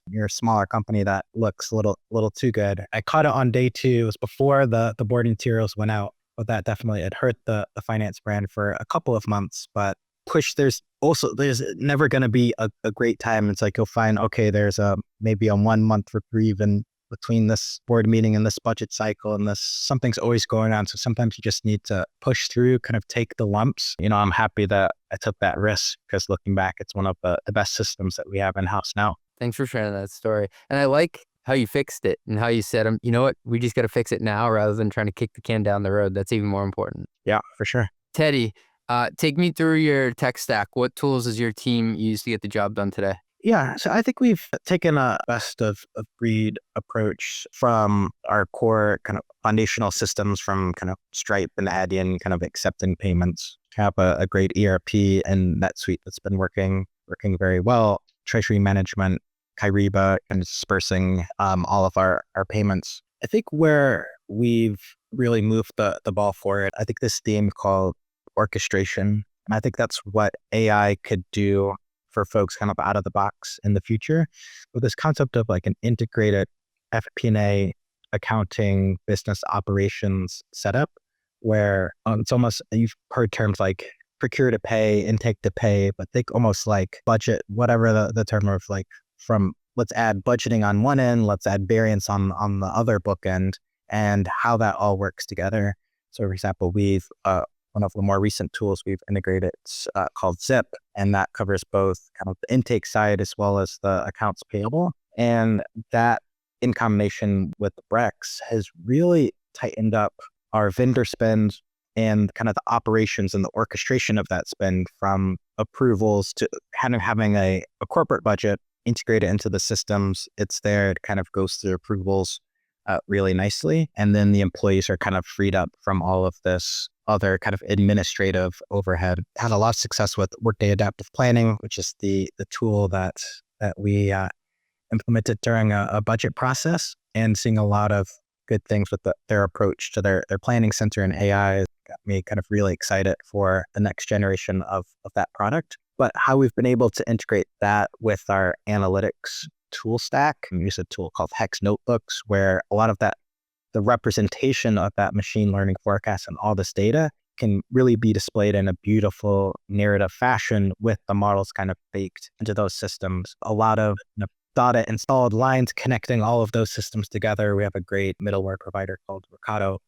You're a smaller company, that looks a little too good. I caught it on day 2. It was before the board materials went out, but that definitely had hurt the finance brand for a couple of months. But there's never going to be a great time. It's like you'll find, okay, there's maybe a 1 month reprieve in between this board meeting and this budget cycle, and something's always going on. So sometimes you just need to push through, kind of take the lumps. I'm happy that I took that risk because looking back, it's one of the best systems that we have in-house now. Thanks for sharing that story. And I like how you fixed it and how you said, you know what, we just got to fix it now rather than trying to kick the can down the road. That's even more important. Yeah, for sure. Teddy, take me through your tech stack. What tools does your team use to get the job done today? Yeah, so I think we've taken a best of breed approach from our core kind of foundational systems, from kind of Stripe and Adyen, kind of accepting payments. We have a great ERP and NetSuite that's been working very well. Treasury management, Kyriba, and dispersing all of our payments. I think where we've really moved the ball forward, I think this theme called orchestration. And I think that's what AI could do for folks kind of out of the box in the future, with this concept of like an integrated FP&A accounting business operations setup, where it's almost, you've heard terms like procure to pay, intake to pay, but think almost like budget, whatever the term of, like, from let's add budgeting on one end, let's add variance on the other bookend, and how that all works together. So for example, one one of the more recent tools we've integrated called Zip, and that covers both kind of the intake side as well as the accounts payable. And that in combination with Brex has really tightened up our vendor spend and kind of the operations and the orchestration of that spend, from approvals to kind of having a corporate budget integrated into the systems. It's there, it kind of goes through approvals really nicely. And then the employees are kind of freed up from all of this other kind of administrative overhead. Had a lot of success with Workday Adaptive Planning, which is the tool that we implemented during a budget process, and seeing a lot of good things with their approach to their planning center and AI got me kind of really excited for the next generation of that product. But how we've been able to integrate that with our analytics tool stack, we use a tool called Hex Notebooks, where a lot of that, the representation of that machine learning forecast and all this data can really be displayed in a beautiful narrative fashion with the models kind of baked into those systems. A lot of data installed lines connecting all of those systems together. We have a great middleware provider called Ricardo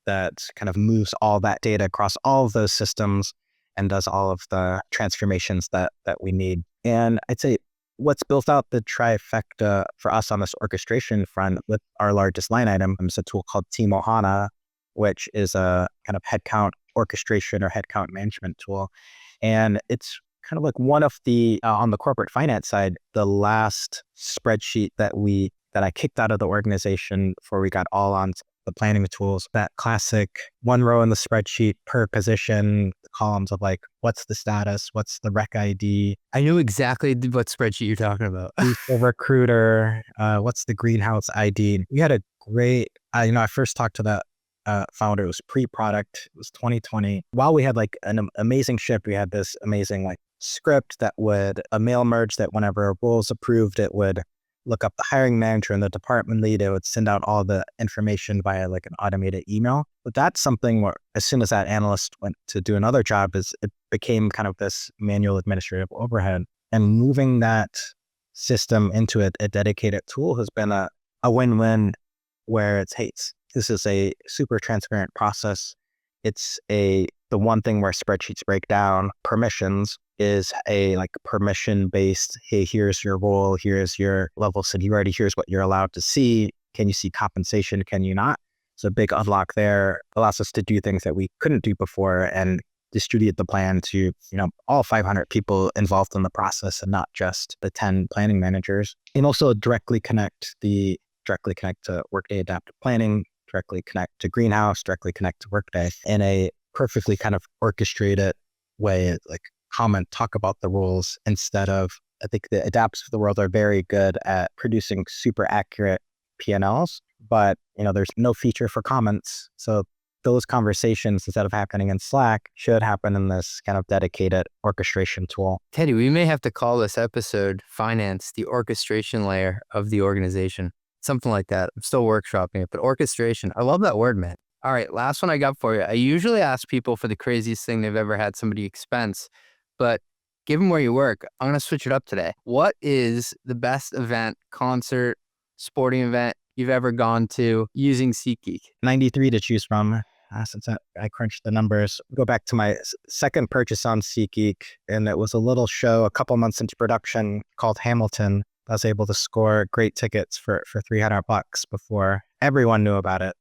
that kind of moves all that data across all of those systems and does all of the transformations that we need. And I'd say what's built out the trifecta for us on this orchestration front with our largest line item is a tool called Team Ohana, which is a kind of headcount orchestration or headcount management tool. And it's kind of like one of the, on the corporate finance side, the last spreadsheet that I kicked out of the organization before we got all on the planning tools, that classic one row in the spreadsheet per position, the columns of like, what's the status? What's the rec ID? I knew exactly what spreadsheet you're talking about. Who's the recruiter? What's the greenhouse ID? We had a great, I first talked to that founder. It was pre-product. It was 2020. While we had like an amazing shift, we had this amazing like script that would a mail merge that whenever a role is approved, it would look up the hiring manager and the department lead. It would send out all the information via like an automated email. But that's something where as soon as that analyst went to do another job, it became kind of this manual administrative overhead. And moving that system into a dedicated tool has been a win-win, where this is a super transparent process. It's the one thing where spreadsheets break down permissions is a like permission-based, hey, here's your role, here's your level of seniority, here's what you're allowed to see. Can you see compensation? Can you not? So a big unlock there allows us to do things that we couldn't do before and distribute the plan to, all 500 people involved in the process and not just the 10 planning managers. And also directly connect to Workday Adaptive Planning, directly connect to Greenhouse, directly connect to Workday in a perfectly kind of orchestrated way, like talk about the rules instead of, I think the adapts of the world are very good at producing super accurate P&Ls, but there's no feature for comments. So those conversations, instead of happening in Slack, should happen in this kind of dedicated orchestration tool. Teddy, we may have to call this episode Finance, the orchestration layer of the organization. Something like that. I'm still workshopping it, but orchestration. I love that word, man. All right, last one I got for you. I usually ask people for the craziest thing they've ever had somebody expense, but given where you work, I'm going to switch it up today. What is the best event, concert, sporting event you've ever gone to using SeatGeek? 93 to choose from. Since I crunched the numbers, go back to my second purchase on SeatGeek, and it was a little show a couple months into production called Hamilton. I was able to score great tickets for $300 before everyone knew about it.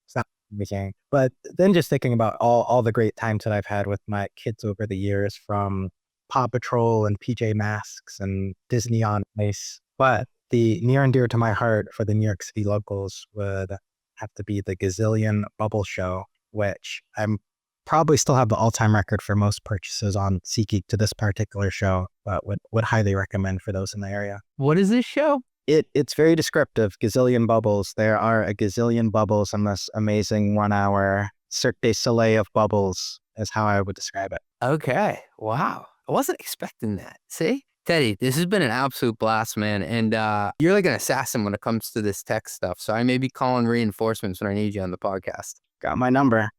It's not amazing. But then just thinking about all the great times that I've had with my kids over the years, from Paw Patrol and PJ Masks and Disney on Ice. But the near and dear to my heart for the New York City locals would have to be the Gazillion Bubble Show, which I'm probably still have the all-time record for most purchases on SeatGeek to this particular show, but would highly recommend for those in the area. What is this show? It's very descriptive. Gazillion bubbles. There are a gazillion bubbles in this amazing 1 hour Cirque du Soleil of bubbles is how I would describe it. Okay. Wow. I wasn't expecting that. See? Teddy, this has been an absolute blast, man. And you're like an assassin when it comes to this tech stuff. So I may be calling reinforcements when I need you on the podcast. Got my number.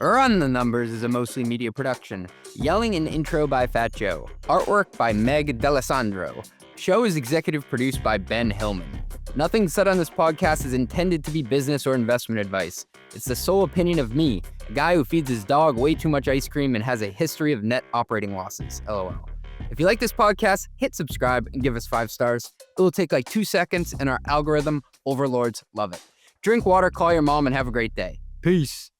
Run the Numbers is a mostly media production. Yelling and intro by Fat Joe. Artwork by Meg D'Alessandro. Show is executive produced by Ben Hillman. Nothing said on this podcast is intended to be business or investment advice. It's the sole opinion of me, a guy who feeds his dog way too much ice cream and has a history of net operating losses. LOL. If you like this podcast, hit subscribe and give us 5 stars. It will take like 2 seconds and our algorithm overlords love it. Drink water, call your mom, and have a great day. Peace.